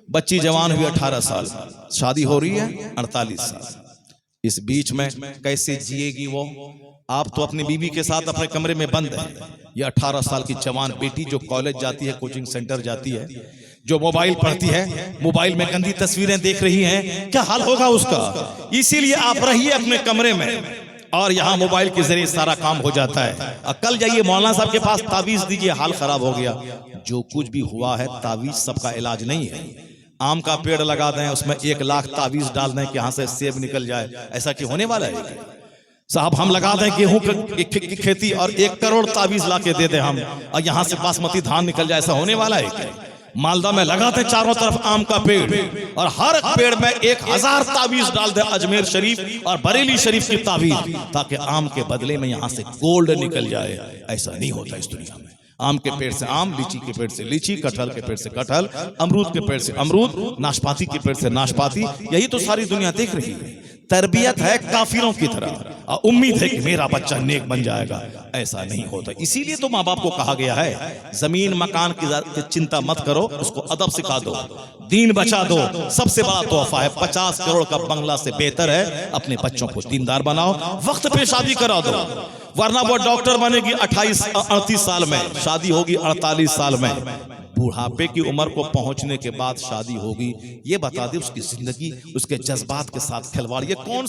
बच्ची जवान हुई 18 साल, शादी हो रही है 48 साल। इस बीच में कैसे जिएगी वो? आप तो अपनी बीवी के साथ अपने कमरे में बंद है। ये 18 साल की जवान बेटी जो कॉलेज जाती है, कोचिंग सेंटर जाती है, जो मोबाइल पढ़ती है, मोबाइल में गंदी तस्वीरें देख रही हैं, क्या हाल होगा उसका? इसीलिए आप रहिए अपने कमरे में और यहाँ मोबाइल के जरिए सारा काम हो जाता है। कल जाइए मौलाना साहब के पास, तावीज दीजिए, हाल खराब हो गया। जो कुछ भी हुआ है, तावीज सबका इलाज नहीं है। आम का पेड़ लगा दें, उसमें 1 लाख तावीज डाल दें कि यहाँ से सेब निकल जाए, ऐसा कि होने वाला है? साहब हम लगा दें गेहूं की खेती और 1 करोड़ तावीज ला के दे दें हम, और यहाँ से बासमती धान निकल जाए, ऐसा होने वाला है क्या? मालदा में लगाते चारों तरफ आम का पेड़ और हर पेड़ में 1000 तावीज डाल दे अजमेर शरीफ और बरेली शरीफ की तावीज, ताकि आम के बदले में यहाँ से गोल्ड निकल जाए। ऐसा नहीं होता इस दुनिया में। आम के पेड़ से आम, लीची के पेड़ से लीची, कटहल के पेड़ से कटहल, अमरूद के पेड़ से अमरूद, नाशपाती के पेड़ से नाशपाती। यही तो सारी दुनिया देख रही है। तरबियत है काफिरों की तरह, उम्मीद है कि मेरा बच्चा नेक बन जाएगा, ऐसा नहीं होता। इसीलिए तो माँ बाप को कहा गया है, जमीन मकान की चिंता मत करो, उसको अदब सिखा दो, दीन बचा दो। सबसे बड़ा तोहफा है। 50 करोड़ का बंगला से बेहतर है अपने बच्चों को दीनदार बनाओ, वक्त पे शादी करा दो, वरना वो डॉक्टर बनेगी 38 साल में, शादी होगी 48 साल में। बुढ़ापे की उम्र को पहुंचने के बाद शादी होगी। ये बता दे उसकी जिंदगी, उसके जज्बात के साथ खिलवाड़, ये कौन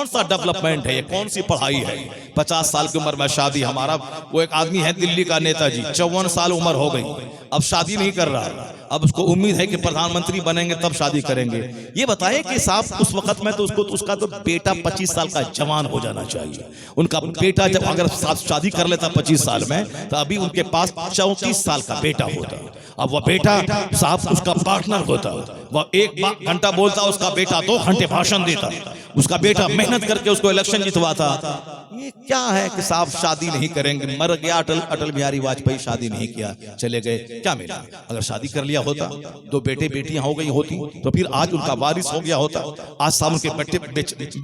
सा डेवलपमेंट है? ये कौन सी पढ़ाई है? 50 साल की उम्र में शादी। हमारा वो एक आदमी है दिल्ली का नेताजी, 54 साल उम्र हो गई, अब शादी नहीं कर रहा। अब उसको उम्मीद है कि प्रधानमंत्री बनेंगे तब शादी करेंगे। ये बताए कि साहब उस वक्त में तो उसका तो बेटा 25 साल का जवान हो जाना चाहिए। उनका बेटा जब अगर शादी कर लेता 25 साल में, तो अभी उनके पास 34 साल का बेटा होता। अब वह बेटा साहब उसका पार्टनर होता, वह 1 घंटा बोलता, उसका बेटा 2 घंटे भाषण देता, उसका बेटा मेहनत करके उसको इलेक्शन जितवाता। ये क्या है कि साहब शादी नहीं करेंगे? मर गया अटल बिहारी वाजपेयी, शादी नहीं किया, चले गए, क्या मिला? अगर शादी कर लिया होता, 2 बेटे बेटियां हो गई होती, तो फिर आज उनका वारिस हो गया होता। आज साहब उनके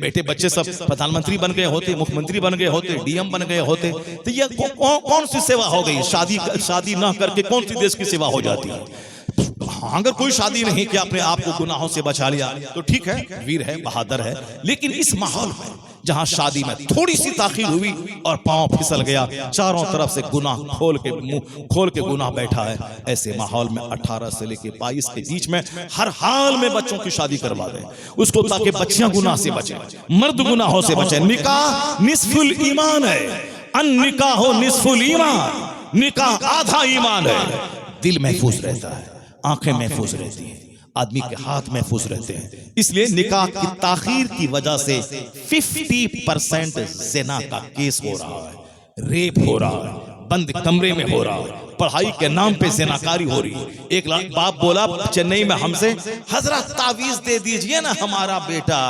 बेटे बच्चे सब प्रधानमंत्री बन गए होते, मुख्यमंत्री बन गए होते, डीएम बन गए होते। तो ये कौन सी सेवा हो गई? शादी ना करके कौन सी देश की सेवा हो जाती है? अगर कोई शादी नहीं किया, अपने आप को गुनाहों से बचा लिया, तो ठीक है, वीर है, बहादुर है। लेकिन इस माहौल में जहां शादी में थोड़ी सी ताखीर हुई और पांव फिसल गया, चारों तरफ से गुनाह मुंह खोल के गुनाह बैठा है, ऐसे माहौल में 18 से लेके 22 के बीच में हर हाल में बच्चों की शादी करवा दें उसको, ताकि बच्चियां गुनाह से बचें, मर्द गुनाहों से बचें। निकाह निस्फुल ईमान है, अन निकाह निस्फुल ईमान, निकाह आधा ईमान है। दिल महफूज रहता है, आंखें महफूज रहती हैं, आदमी के हाथ महफूज रहते हैं। इसलिए निकाह की ताखीर की वजह से 50% ज़िना का केस हो रहा है, रेप हो रहा है, बंद कमरे में हो रहा है, पढ़ाई के नाम पे ज़िनाकारी हो रही है। एक बाप बोला चेन्नई में हमसे, हजरत तावीज दे दीजिए ना, हमारा बेटा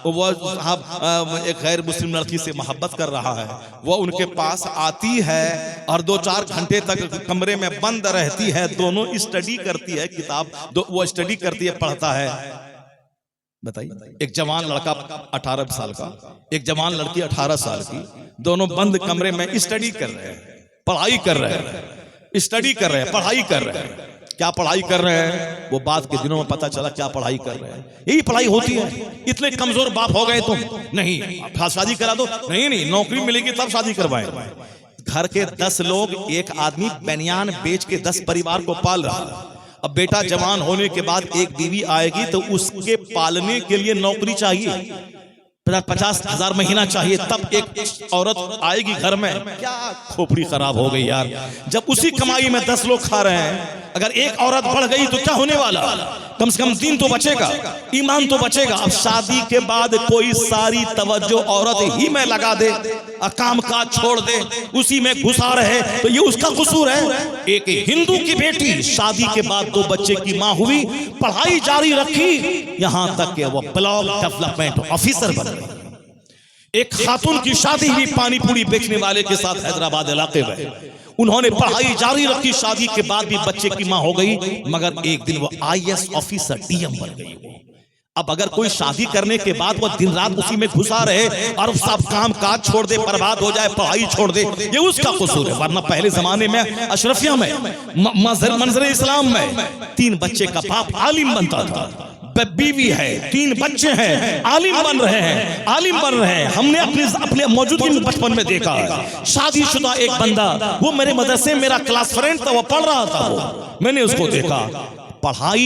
वो एक गैर मुस्लिम लड़की से मोहब्बत कर रहा है, वो उनके पास आती है और 2-4 घंटे तक कमरे में बंद रहती है, दोनों स्टडी करती है, किताब वो स्टडी करती है, पढ़ता है। बताइए, एक जवान लड़का 18 साल का, एक जवान लड़की 18 साल की, दोनों बंद कमरे में स्टडी कर रहे हैं, पढ़ाई कर रहे हैं, स्टडी कर रहे हैं, पढ़ाई कर रहे हैं। क्या पढ़ाई कर रहे हैं? वो बाद के दिनों में पता चला क्या पढ़ाई कर रहे हैं। यही पढ़ाई होती है। इतने कमजोर बाप हो गए तुम, नहीं शादी करा दो, नहीं नौकरी मिलेगी तब शादी करवाएं। घर के 10 लोग, एक आदमी बनियान बेच के 10 परिवार को पाल रहा है। अब बेटा जवान होने के बाद एक बीवी आएगी, तो उसके पालने के लिए नौकरी चाहिए, 50,000 महीना चाहिए, तब एक औरत आएगी घर में। क्या खोपड़ी खराब हो गई यार, जब उसी कमाई में 10 लोग खा रहे हैं। अगर एक औरत बढ़ गई तो क्या होने वाला? कम से कम दीन तो बचेगा, ईमान तो बचेगा। अब शादी के बाद कोई सारी तवज्जो औरत ही में लगा दे, काम काज छोड़ दे, उसी में घुसा रहे, तो ये उसका कसूर है। एक हिंदू की बेटी शादी के बाद 2 बच्चे की मां हुई, पढ़ाई जारी रखी, यहां तक कि वो ब्लॉक डेवलपमेंट ऑफिसर बन गई। एक खातून की शादी हुई पानी पूरी बेचने वाले के साथ हैदराबाद इलाके में, उन्होंने पढ़ाई जारी रखी, शादी के बाद भी बच्चे की मां हो गई, मगर एक दिन वो IAS ऑफिसर, डीएम बन गई। अब अगर कोई शादी करने के बाद वो दिन रात उसी में घुसा रहे और सब काम काज छोड़ दे, बर्बाद हो जाए, पढ़ाई छोड़ दे, ये उसका कसूर है। वरना पहले जमाने में अशरफिया में, मंजर इस्लाम में 3 बच्चे का बाप आलिम बनता था, बीवी है, 3 बच्चे हैं, आलिम बन रहे हैं, आलिम बन रहे हैं। हमने अपने मौजूदगी में बचपन में देखा है। शादीशुदा एक बंदा, वो मेरे मदरसे मेरा क्लास फ्रेंड था, वो पढ़ रहा था, वो मैंने उसको देखा। पढ़ाई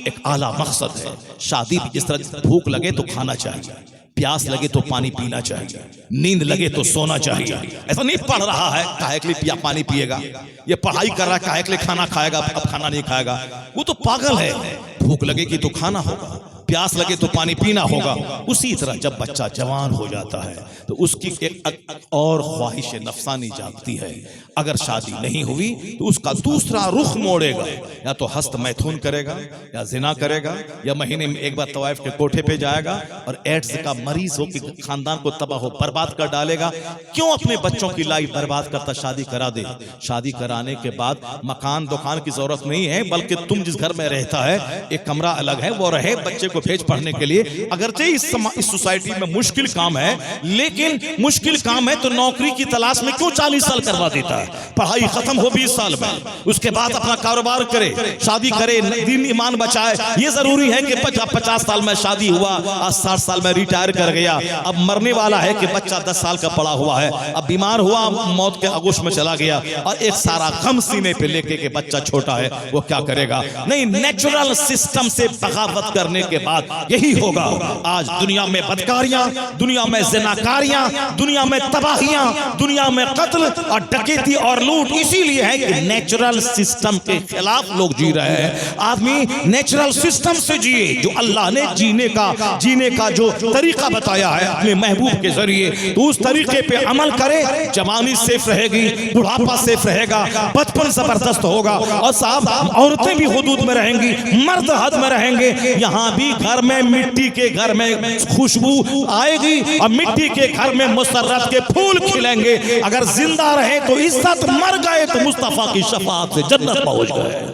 एक आला मकसद है। शादी भी जिस तरह भूख लगे तो खाना चाहिए, प्यास लगे तो पानी पीना चाहिए, नींद लगे तो सोना चाहिए। ऐसा नहीं पढ़ रहा है काहे के लिए पानी पिएगा, ये पढ़ाई कर रहा है काहे के लिए खाना खाएगा, अब खाना नहीं खाएगा, वो तो पागल है। भूख लगेगी तो खाना होगा, प्यास लगे तो पानी पीना होगा। उसी तरह जब बच्चा जवान हो जाता है तो उसकी एक और ख्वाहिश नफसानी जागती है। अगर शादी नहीं हुई तो उसका दूसरा रुख मोड़ेगा, या तो हस्त मैथुन करेगा, या जिना करेगा, या महीने में एक बार तवाइफ के कोठे पे जाएगा और एड्स का मरीज हो कि खानदान को तबाह हो बर्बाद कर डालेगा। क्यों अपने बच्चों की लाइफ बर्बाद करता? शादी करा दे। शादी कराने के बाद मकान दुकान की जरूरत नहीं है, बल्कि तुम जिस घर में रहता है एक कमरा अलग है, वो रहे, बच्चे को भेज पढ़ने के लिए। अगरचे इस सोसाइटी में मुश्किल काम है, लेकिन मुश्किल काम है तो नौकरी की तलाश में क्यों 40 साल करवा देता है? पढ़ाई खत्म हो 20 साल में, उसके बाद अपना कारोबार करे, शादी करे, दीन ईमान बचाए। ये जरूरी है कि 50 साल में शादी हुआ, आज 60 साल में रिटायर कर गया, अब मरने वाला है कि बच्चा 10 साल का पड़ा हुआ है, अब बीमार हुआ, मौत के आगोश में चला गया, और एक सारा गम सीने पे लेके के बच्चा छोटा है, वो क्या करेगा? नहीं, नेचुरल सिस्टम से बगावत करने के बाद यही होगा। आज दुनिया में बदकारियां, दुनिया में ज़िनाकारियां, दुनिया में तबाहियां, दुनिया में कत्ल और डकैती और लूट इसीलिए है कि नेचुरल सिस्टम के खिलाफ लोग जी रहे हैं। आदमी नेचुरल सिस्टम से जिए, जो अल्लाह ने जीने का जो तरीका बताया है अपने महबूब के जरिए, तो उस तरीके पे अमल करे। जवानी सेफ रहेगी, बुढ़ापा सेफ रहेगा, बचपन जबरदस्त होगा, और साहब औरतें भी हुदूद में रहेंगी, मर्द हद में रहेंगे। यहाँ भी घर में मिट्टी के घर में खुशबू आएगी और मिट्टी के घर में मुसर्रत के फूल खिलेंगे। अगर जिंदा रहे तो इज्जत, मर गए तो मुस्तफा की शफाअत से जन्नत पहुंच गए।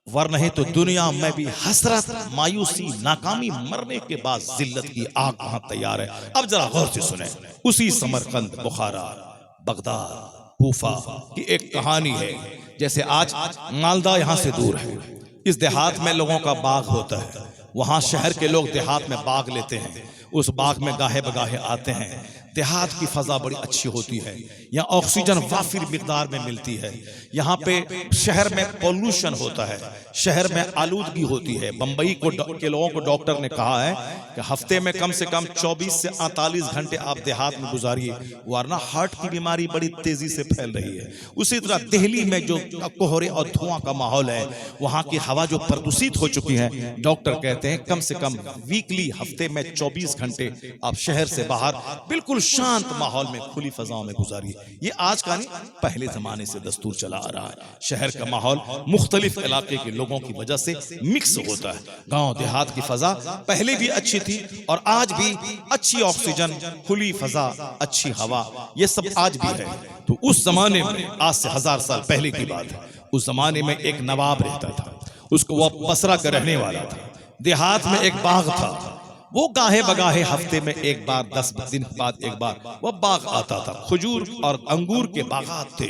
वरना है तो दुनिया में भी हसरत, मायूसी, नाकामी, मरने के बाद जिल्लत की आग वहां तैयार है। अब जरा गौर से सुने, उसी समरकंद, बुखारा, बगदाद, कूफा की एक कहानी है। जैसे आज मालदा यहां से दूर है, इस देहात में लोगों का बाग होता है, वहां शहर के लोग देहात में बाग लेते हैं, उस बाग में गाहे बगाहे आते हैं। देहात की फजा बड़ी अच्छी होती है, यहाँ ऑक्सीजन वाफिर मिकदार में मिलती है। यहाँ पे शहर में पॉल्यूशन होता है, शहर में आलूदगी होती है। बंबई के लोगों को डॉक्टर ने कहा है कि हफ्ते में कम से कम 24 से 48 घंटे आप देहात में गुजारिए, वरना हार्ट की बीमारी बड़ी तेजी से फैल रही है। उसी तरह दिल्ली में जो कोहरे और धुआं का माहौल है, वहाँ की हवा जो प्रदूषित हो चुकी है, डॉक्टर कहते हैं कम से कम वीकली, हफ्ते में 24 घंटे आप शहर से बाहर बिल्कुल शांत माहौल में, खुली फजाओं में गुजारिए। ये आज का नहीं, पहले जमाने से दस्तूर चला आ रहा है। शहर का माहौल मुख्तलिफ इलाके के लोगों की वजह से मिक्स होता है। गांव देहात की फजा पहले भी अच्छी थी और आज भी अच्छी ऑक्सीजन, खुली फजा, अच्छी हवा, ये सब आज भी है। तो उस जमाने में, आज से 1000 साल पहले की बात है, उस जमाने में एक नवाब रहता था, उसको वो बसरा का रहने वाला था। देहात में एक बाग था, वो गाहे बगाहे हफ्ते में एक बार, 10 दिन बाद एक बार वो बाग आता था। खजूर और अंगूर के बागात थे,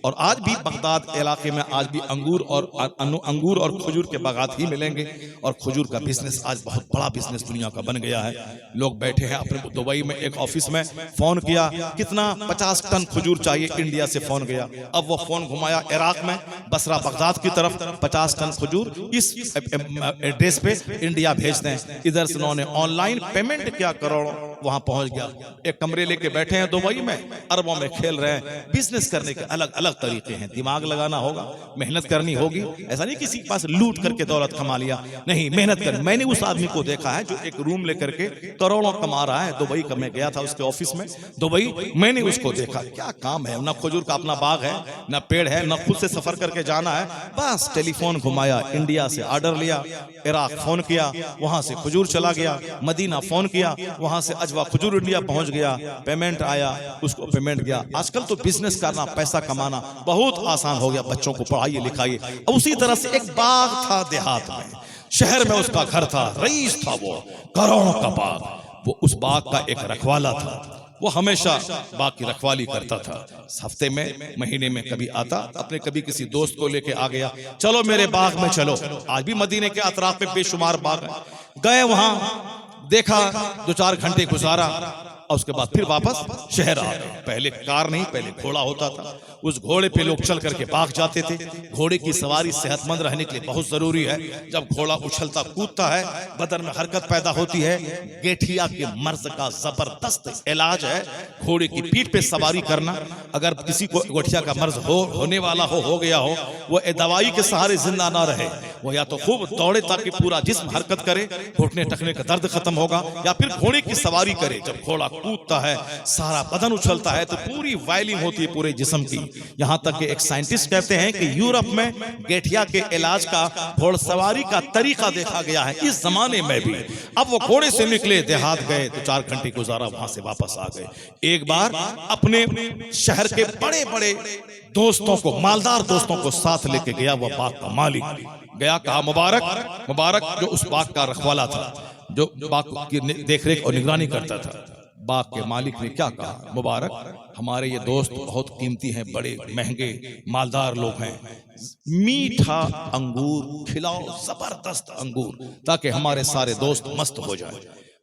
और आज भी बगदाद इलाके में आज भी अंगूर और खजूर के बागात ही मिलेंगे। और खजूर का बिजनेस आज बहुत बड़ा बिजनेस दुनिया का बन गया है। लोग बैठे हैं अपने दुबई में एक ऑफिस में, फोन किया, कितना 50 टन खजूर चाहिए, इंडिया से फोन गया। अब वो फोन घुमाया इराक में, बसरा बगदाद की तरफ, 50 टन खजूर इस एड्रेस पे इंडिया भेजते हैं। इधर से उन्होंने ऑनलाइन पेमेंट किया, करोड़ों वहां पहुंच गया। एक कमरे लेके बैठे हैं दुबई में, अरबों में खेल रहे हैं। बिजनेस करने के अलग अलग तरीके हैं, दिमाग लगाना होगा, मेहनत करनी होगी। ऐसा नहीं किसी के पास लूट करके दौलत कमा लिया, नहीं, मेहनत कर। मैंने उस आदमी को देखा है जो एक रूम लेकर के करोड़ों कमा रहा है। दुबई का मैं गया था उसके ऑफिस में, दुबई, मैंने उसको देखा, क्या काम है, ना खजूर का अपना बाग है, ना पेड़ है, ना खुद से सफर करके जाना है, बस टेलीफोन घुमाया, इंडिया से ऑर्डर लिया, इराक फोन किया, वहां से खजूर चला गया, मदीना फोन किया, वहां से आज वह खजूर इंडिया पहुंच गया, पेमेंट आया, उसको पेमेंट गया। आजकल तो बिजनेस करना, पैसा कमाना बहुत आसान हो गया, बच्चों को पढ़ाइए लिखाइए। उसी तरह से एक बाग था देहात में, शहर में उसका घर था, रईस था, वो करोड़ों का बाग। वो उस बाग का एक रखवाला था, वो हमेशा बाग की रखवाली करता था। हफ्ते में, महीने में कभी आता, अपने कभी किसी दोस्त को लेके आ गया, चलो मेरे बाग में चलो। आज भी मदीने के अतराफ में बेशुमार बाग है। गए वहां, देखा, 2-4 घंटे गुजारा और उसके बाद फिर वापस शहर आ गए। पहले कार नहीं, पहले घोड़ा होता था, उस घोड़े पे लोग चल करके बाग जाते थे। घोड़े की सवारी सेहतमंद रहने के लिए बहुत जरूरी है। जब घोड़ा उछलता कूदता है, बदन में हरकत पैदा होती है। गेठिया के मर्ज का जबरदस्त इलाज है घोड़े की पीठ पे सवारी करना। अगर किसी को गठिया का मर्ज होने वाला हो गया हो, वो दवाई के सहारे जिंदा ना रहे, वो या तो खूब दौड़े ताकि पूरा जिस्म हरकत करे, घुटने टखने का दर्द खत्म होगा, या फिर घोड़े की सवारी करे। जब घोड़ा कूदता है, सारा बदन उछलता है, तो पूरी वायलिंग होती है पूरे जिस्म की। यहां तक कि एक साइंटिस्ट कहते हैं कि यूरोप में गेठिया के इलाज का घोड़सवारी का तरीका देखा गया है इस जमाने में भी। अब वो घोड़े से निकले, देहात गए, तो 4 घंटे गुजारा, वहां से वापस आ गए। एक बार अपने शहर के बड़े बड़े दोस्तों को, मालदार दोस्तों को साथ लेके गया। वह बाग का मालिक गया, कहा मुबारक मुबारक, जो उस बाग का रखवाला था, जो बाग की देखरेख और निगरानी करता था। बाग के मालिक ने क्या कहा, मुबारक, हमारे ये दोस्त बहुत कीमती हैं, बड़े महंगे मालदार लोग हैं, मीठा अंगूर खिलाओ, जबरदस्त अंगूर, ताकि हमारे सारे दोस्त मस्त हो जाए।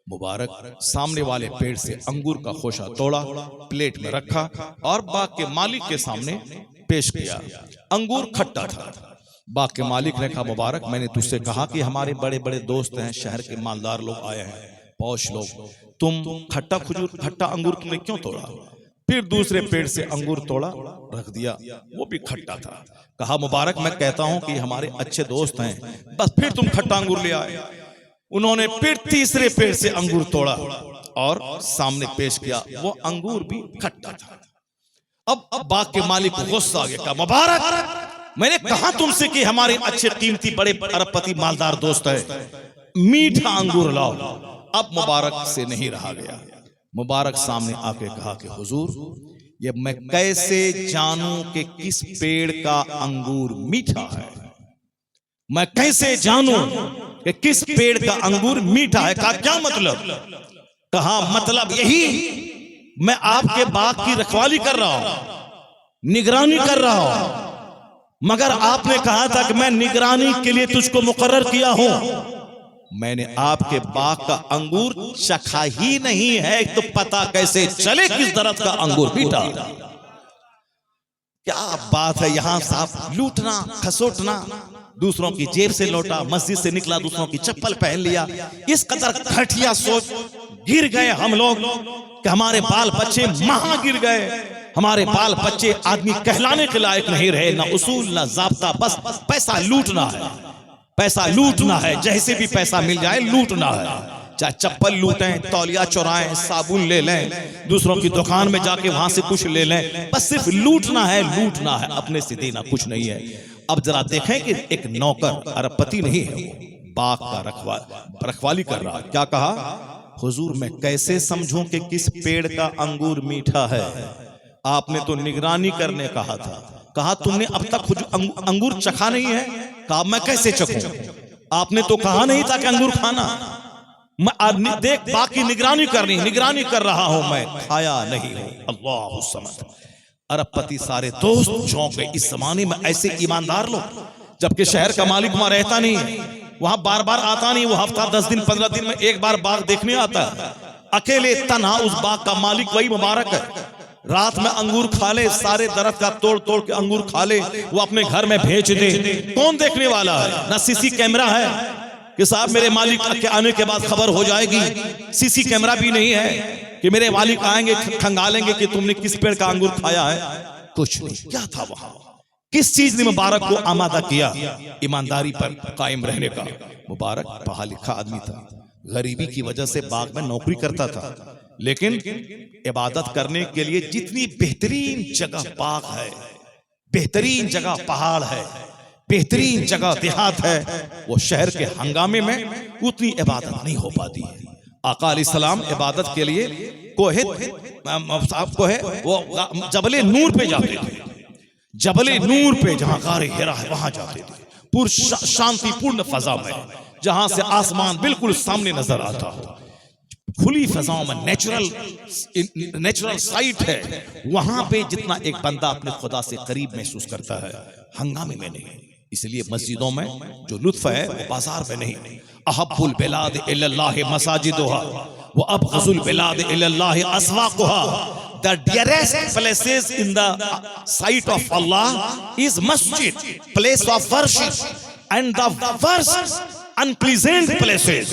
मुबारक सामने वाले पेड़ से अंगूर का खोशा तोड़ा, प्लेट में रखा और बाग के मालिक के सामने पेश किया। अंगूर खट्टा था। बाग के मालिक ने कहा, मुबारक, मैंने तुझसे कहा कि हमारे बड़े बड़े दोस्त हैं, शहर के मालदार लोग आए हैं, पौश लोग, तुम खट्टा अंगूर तुमने क्यों तोड़ा? फिर दूसरे पेड़ से अंगूर तोड़ा, रख दिया, वो भी खट्टा था। कहा, मुबारक, मैं कहता हूं कि हमारे अच्छे दोस्त हैं, बस फिर तुम खट्टा अंगूर ले आए। उन्होंने फिर तीसरे पेड़ से अंगूर तोड़ा और सामने पेश किया, वो अंगूर भी खट्टा था। अब बाग के मालिक को गुस्सा आ गया, कहा, मुबारक, मैंने कहा तुमसे कि हमारे अच्छे कीमती बड़े अरबपति मालदार दोस्त है, मीठा अंगूर लाओ। अब मुबारक से नहीं रहा गया। मुबारक सामने आके कहा कि हुजूर, ये मैं कैसे जानूं कि किस पेड़ का अंगूर मीठा है? मैं कैसे जानूं कि किस पेड़ का अंगूर मीठा है? कहा, क्या मतलब? कहा, मतलब यही, मैं आपके बाग की रखवाली कर रहा हूं, निगरानी कर रहा हूं, मगर आपने कहा था कि मैं निगरानी के लिए तुझको मुकर्रर किया हूं। मैंने आपके बाग का अंगूर चखा ही नहीं है, तो पता कैसे चले किस दरख्त का अंगूर मीठा? क्या बात है, यहां साफ लूटना, खसोटना, दूसरों की जेब से लौटा, मस्जिद से निकला दूसरों की चप्पल पहन लिया। इस कदर घटिया सोच गिर गए हम लोग कि हमारे बाल बच्चे महा गिर गए। हमारे बाल बच्चे आदमी कहलाने के लायक नहीं रहे, ना उसूल ना जाब्ता, बस पैसा लूटना है, पैसा लूटना है, जैसे भी पैसा मिल जाए लूटना है। चाहे चप्पल लूटें, तौलिया चुराएं, साबुन ले लें, दूसरों की दुकान में जाके वहां से कुछ ले लें, बस सिर्फ लूटना है, लूटना है, अपने से देना कुछ नहीं है। अब जरा देखें कि एक नौकर, अरबपति नहीं है, वो बाग का रखवाली कर रहा। क्या कहा, हुजूर, मैं कैसे समझूं कि किस पेड़ का अंगूर मीठा है? आपने तो निगरानी करने कहा था। कहा, तुमने अब तक अंगूर चखा नहीं है? कहा, मैं कैसे चखूं? आपने तो कहा नहीं था कि अंगूर खाना। मैं देख, बाकी निगरानी करनी, निगरानी कर रहा हूं, मैं खाया नहीं हूं। अल्लाह समद। अरबपति सारे दोस्त चौंक गए। इस जमाने में ऐसे ईमानदार लोग, जबकि शहर का मालिक वहां रहता नहीं, वहां बार बार आता नहीं, वो हफ्ता 10 दिन 15 दिन में एक बार बाग देखने आता है। अकेले तन्हा उस बाग का मालिक वही मुबारक है। रात में अंगूर खा ले, सारे दरख्त का तोड़ तोड़ के अंगूर खा ले, वो अपने घर में भेज दे, कौन देखने वाला है? ना सीसी कैमरा है कि साहब मेरे मालिक के आने के बाद खबर हो जाएगी, सीसी कैमरा भी नहीं है कि मेरे मालिक आएंगे खंगालेंगे कि तुमने किस पेड़ का अंगूर खाया है। कुछ नहीं। क्या था वहां? किस चीज ने मुबारक को आमादा किया ईमानदारी पर कायम रहने का? मुबारक पढ़ा लिखा आदमी था, गरीबी की वजह से बाग में नौकरी करता था, लेकिन इबादत करने के लिए जितनी बेहतरीन जगह बाग है, बेहतरीन जगह पहाड़ है, बेहतरीन जगह देहात है, वो शहर के हंगामे में उतनी इबादत नहीं हो पाती है। आका अलैहिस्सलाम इबादत के लिए कोहे वो जबले नूर पे जाते थे, जबले नूर पे जहां गारे हिरा है वहां जाते थे, पूर्ण शांतिपूर्ण फजा में, जहां से आसमान बिल्कुल सामने नजर आता हो, खुली फजाओं में नेचुरल साइट है, वहां पे जितना एक बंदा अपने खुदा से करीब महसूस करता है, हंगामे में नहीं। इसलिए मस्जिदों में जो लुत्फ है वो बाजार में नहीं। अहब्बुल बिलाद इल्लल्लाह मसाजिदुहा व अबग़ज़ुल बिलाद इल्लल्लाह अस्वाक़ुहा। The dearest places in the sight of Allah is masjid, place of worship, and the worst unpleasant places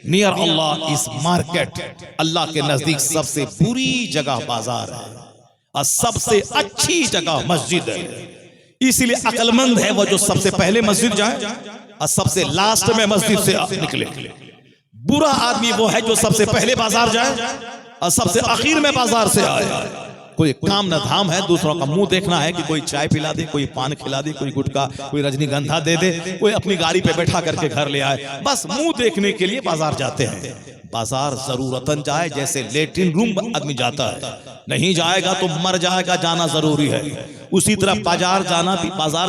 near Allah is market. अल्लाह के नजदीक सबसे बुरी जगह बाजार है और सबसे अच्छी जगह मस्जिद है। इसीलिए अक्लमंद है वो जो सबसे पहले मस्जिद जाए और सबसे लास्ट में मस्जिद से निकले। बुरा आदमी वो है जो सबसे पहले बाजार जाए और सबसे आखिर में बाजार से आए। कोई काम न धाम है, दूसरों का मुंह देखना है कि कोई चाय पिला दे, कोई पान खिला दे, कोई गुटखा, कोई रजनीगंधा दे दे, कोई अपनी गाड़ी पे बैठा करके घर ले आए, बस मुंह देखने के लिए बाजार जाते हैं। बाजार जरूरतन जाए, जैसे लेट्रिन रूम आदमी जाता है, नहीं जाएगा तो मर जाएगा, जाना जरूरी है। उसी तरह बाजार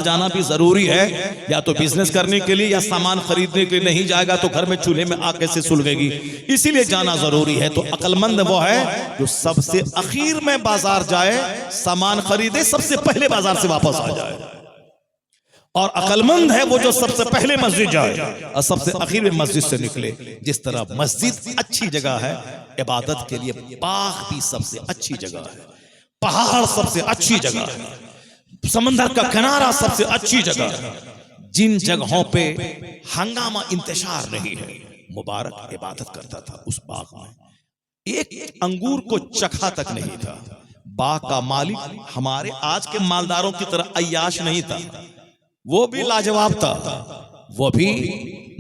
जाना भी जरूरी है, या तो बिजनेस करने के लिए या सामान खरीदने के लिए। नहीं जाएगा तो घर में चूल्हे में आग कैसे सुलगेगी, इसीलिए जाना जरूरी है। तो अक्लमंद वो है जो सबसे आखिर में बाजार जाए, सामान खरीदे, सबसे पहले बाजार से वापस आ जाए। और अक्लमंद है वो जो सबसे पहले मस्जिद जाए और सबसे आखिर में मस्जिद से निकले। जिस तरह मस्जिद अच्छी जगह है इबादत के लिए, बाग भी सबसे अच्छी जगह है, पहाड़ सबसे अच्छी जगह है, समंदर का किनारा सबसे अच्छी जगह है। जिन जगहों पे हंगामा इंतशार नहीं है, मुबारक इबादत करता था उस बाग में, एक अंगूर को चखा तक नहीं था। बाग का मालिक हमारे आज के मालदारों की तरह अय्याश नहीं था, वो भी लाजवाब था, वो भी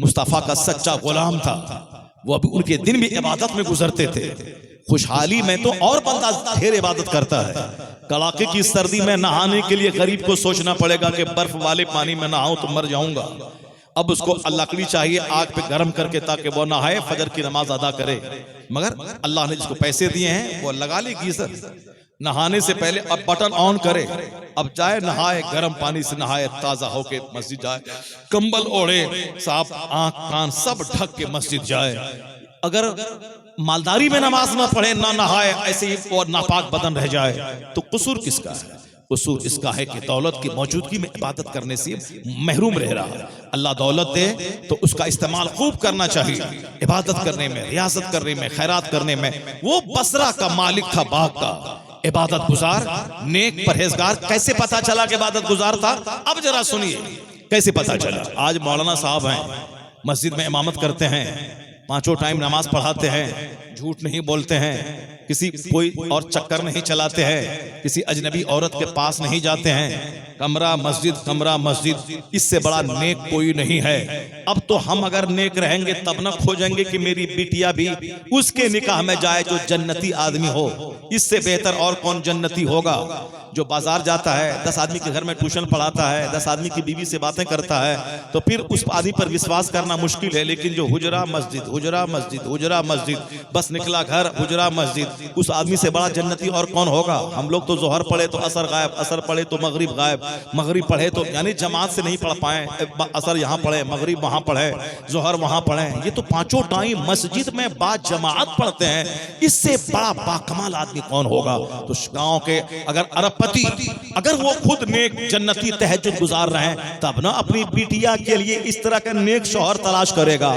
मुस्तफा का सच्चा गुलाम था, वो भी उनके दिन भी इबादत में गुजरते थे। खुशहाली में तो और बंदा ढेर इबादत करता है, कड़ाके की सर्दी में नहाने के लिए गरीब को सोचना पड़ेगा कि बर्फ वाले पानी में नहाऊं तो मर जाऊंगा। अब उसको लकड़ी चाहिए आग पे गर्म करके ताकि वो नहाए, फजर की नमाज अदा करे। मगर अल्लाह ने जिसको पैसे दिए हैं वो लगा ले गीजर, नहाने से पहले अब बटन ऑन करे, अब जाए नहाए, गर्म पानी से नहाए, ताजा होके मस्जिद जाए, कंबल ओढ़े, साफ आंख कान सब ढक के मस्जिद जाए। अगर मालदारी में नमाज ना पढ़े, ना नहाए, ऐसे ही और नापाक बदन रह जाए, तो कसूर किसका है? कसूर इसका है कि दौलत की मौजूदगी में इबादत करने से महरूम रह रहा है। अल्लाह दौलत दे तो उसका इस्तेमाल खूब करना चाहिए, इबादत करने में, रियासत करने में, खैरात करने में। वो बसरा का मालिक था, बाग का इबादत गुजार, नेक परहेजगार। कैसे पता चला कि इबादत गुजार था? अब जरा सुनिए कैसे पता चला। आज मौलाना साहब हैं, मस्जिद में इमामत करते हैं, पांचों टाइम नमाज पढ़ाते हैं, झूठ नहीं बोलते हैं, किसी कोई और चक्कर नहीं चलाते हैं, किसी अजनबी औरत के पास नहीं जाते हैं, कमरा मस्जिद, इससे बड़ा नेक कोई नहीं है। अब तो हम अगर नेक रहेंगे तब न खोजेंगे कि मेरी बिटिया भी उसके निकाह में जाए जो जन्नती आदमी हो। इससे बेहतर और कौन जन्नती होगा? जो बाजार जाता है, 10 आदमी के घर में ट्यूशन पढ़ाता है, 10 आदमी की बीवी से बातें करता है, तो फिर उस आदमी पर विश्वास करना मुश्किल है। लेकिन जो हुजरा मस्जिद, बस निकला घर, हुजरा मस्जिद, उस आदमी से बड़ा जन्नती और कौन होगा? हम लोग तो जोहर पढ़े तो असर गायब, असर पढ़े तो मगरिब गायब, मगरिब पढ़े तो यानी जमात से नहीं पढ़ पाए, असर यहाँ पढ़े, मगरिब वहाँ पढ़े, जोहर वहाँ पढ़े। ये तो पांचों टाइम मस्जिद में बाद जमात पढ़ते हैं, इससे बड़ा बाकमाल आदमी कौन होगा? तो गाँव के अगर अरबपति, अगर वो खुद नेक जन्नती तहज्जुद गुजार रहे हैं, तब ना अपनी बिटिया के लिए इस तरह का नेक शौहर तलाश करेगा।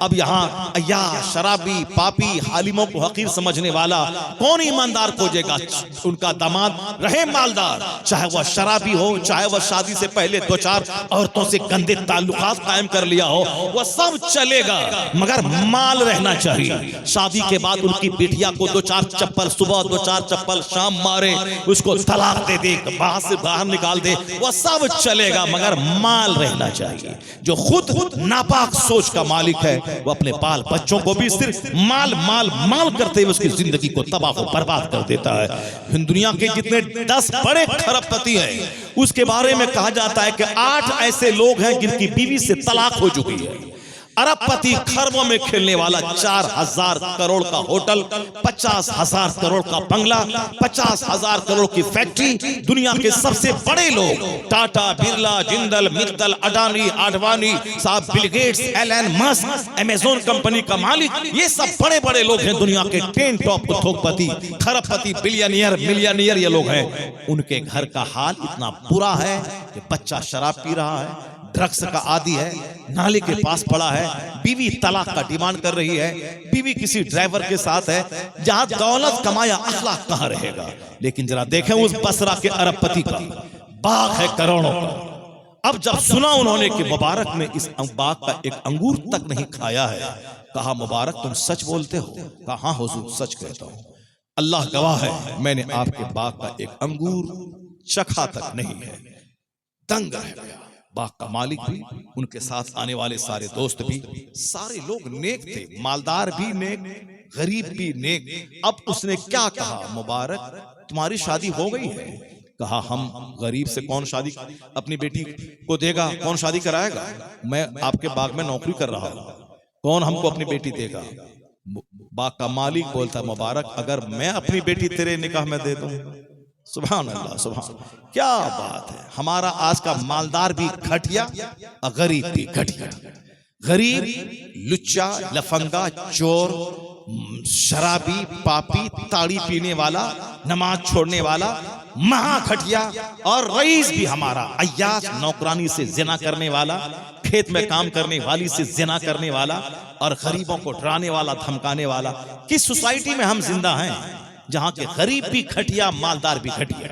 अब यहाँ अय्या, शराबी, पापी, हालिमों को हकीर समझने वाला कौन ईमानदार खोजेगा? उनका दामाद रहे मालदार, चाहे वह शराबी हो, चाहे वह शादी से पहले 2-4 औरतों से गंदे ताल्लुकात कायम कर लिया हो, वह सब चलेगा, मगर माल रहना चाहिए। शादी के बाद उनकी बिटिया को 2-4 चप्पल सुबह, 2-4 चप्पल शाम मारे, उसको तलाक दे दे, बाहर से बाहर निकाल दे, वह सब चलेगा, मगर माल रहना चाहिए। जो खुद नापाक सोच का मालिक है, वो अपने बाल बच्चों को भी सिर्फ माल माल माल करते हुए उसकी जिंदगी को तबाह बर्बाद कर देता है। दुनिया के जितने 10 बड़े खरबपति हैं, उसके बारे में कहा जाता है कि 8 ऐसे लोग हैं जिनकी बीवी से तलाक हो चुकी है। अरबपति, खरबों में खेलने वाला, 4,000 करोड़ का होटल, 50,000 करोड़ का बंगला, 50,000 करोड़ की फैक्ट्री, दुनिया के सबसे बड़े लोग टाटा, बिरला, जिंदल, मित्तल, अडानी, आडवाणी साहब, Bill Gates, Elon Musk, Amazon company का मालिक, ये सब बड़े बड़े लोग हैं दुनिया के 10 टॉप उद्योगपति, खरबपति, बिलियनियर, मिलियनियर ये लोग हैं। उनके घर का हाल इतना बुरा है कि बच्चा शराब पी रहा है, ड्रग्स का आदी है, नाले के पास पड़ा है, बीवी तलाक का डिमांड कर रही है, बीवी किसी ड्राइवर के साथ है। जहां दौलत कमाया अखलाक कहां रहेगा। लेकिन जरा देखें उस बसरा के अरबपति का बाग है करोड़ों का। अब जब सुना उन्होंने कि मुबारक ने इस बाग का एक अंगूर तक नहीं खाया है, कहा मुबारक तुम सच बोलते हो? कहा हाँ हुजूर सच कहता हूं, अल्लाह गवाह है मैंने आपके बाग का एक अंगूर चखा तक नहीं है। दंग रह गया। बाग का मालिक भी, उनके साथ आने वाले सारे दोस्त भी, सारे लोग नेक थे, मालदार भी नेक, गरीब भी नेक। अब उसने क्या कहा, मुबारक तुम्हारी शादी हो गई है? कहा हम गरीब से कौन शादी अपनी बेटी को देगा, कौन शादी कराएगा? मैं आपके बाग में नौकरी कर रहा हूं, कौन हमको अपनी बेटी देगा? बाग का मालिक बोलता मुबारक अगर मैं अपनी बेटी तेरे निकाह में दे दूं? सुभान अल्लाह, सुभान, क्या बात है। हमारा आज का मालदार भी घटिया और गरीब भी घटिया। गरीब लुच्चा, लफंगा, चोर, शराबी, पापी, ताड़ी पीने वाला, नमाज छोड़ने वाला, महा घटिया। और रईस भी हमारा अय्याश, नौकरानी से जिना करने वाला, खेत में काम करने वाली से जिना करने वाला, और गरीबों को डराने वाला, धमकाने वाला। किस सोसाइटी में हम जिंदा हैं जहां के गरीब भी घटिया, मालदार भी घटिया।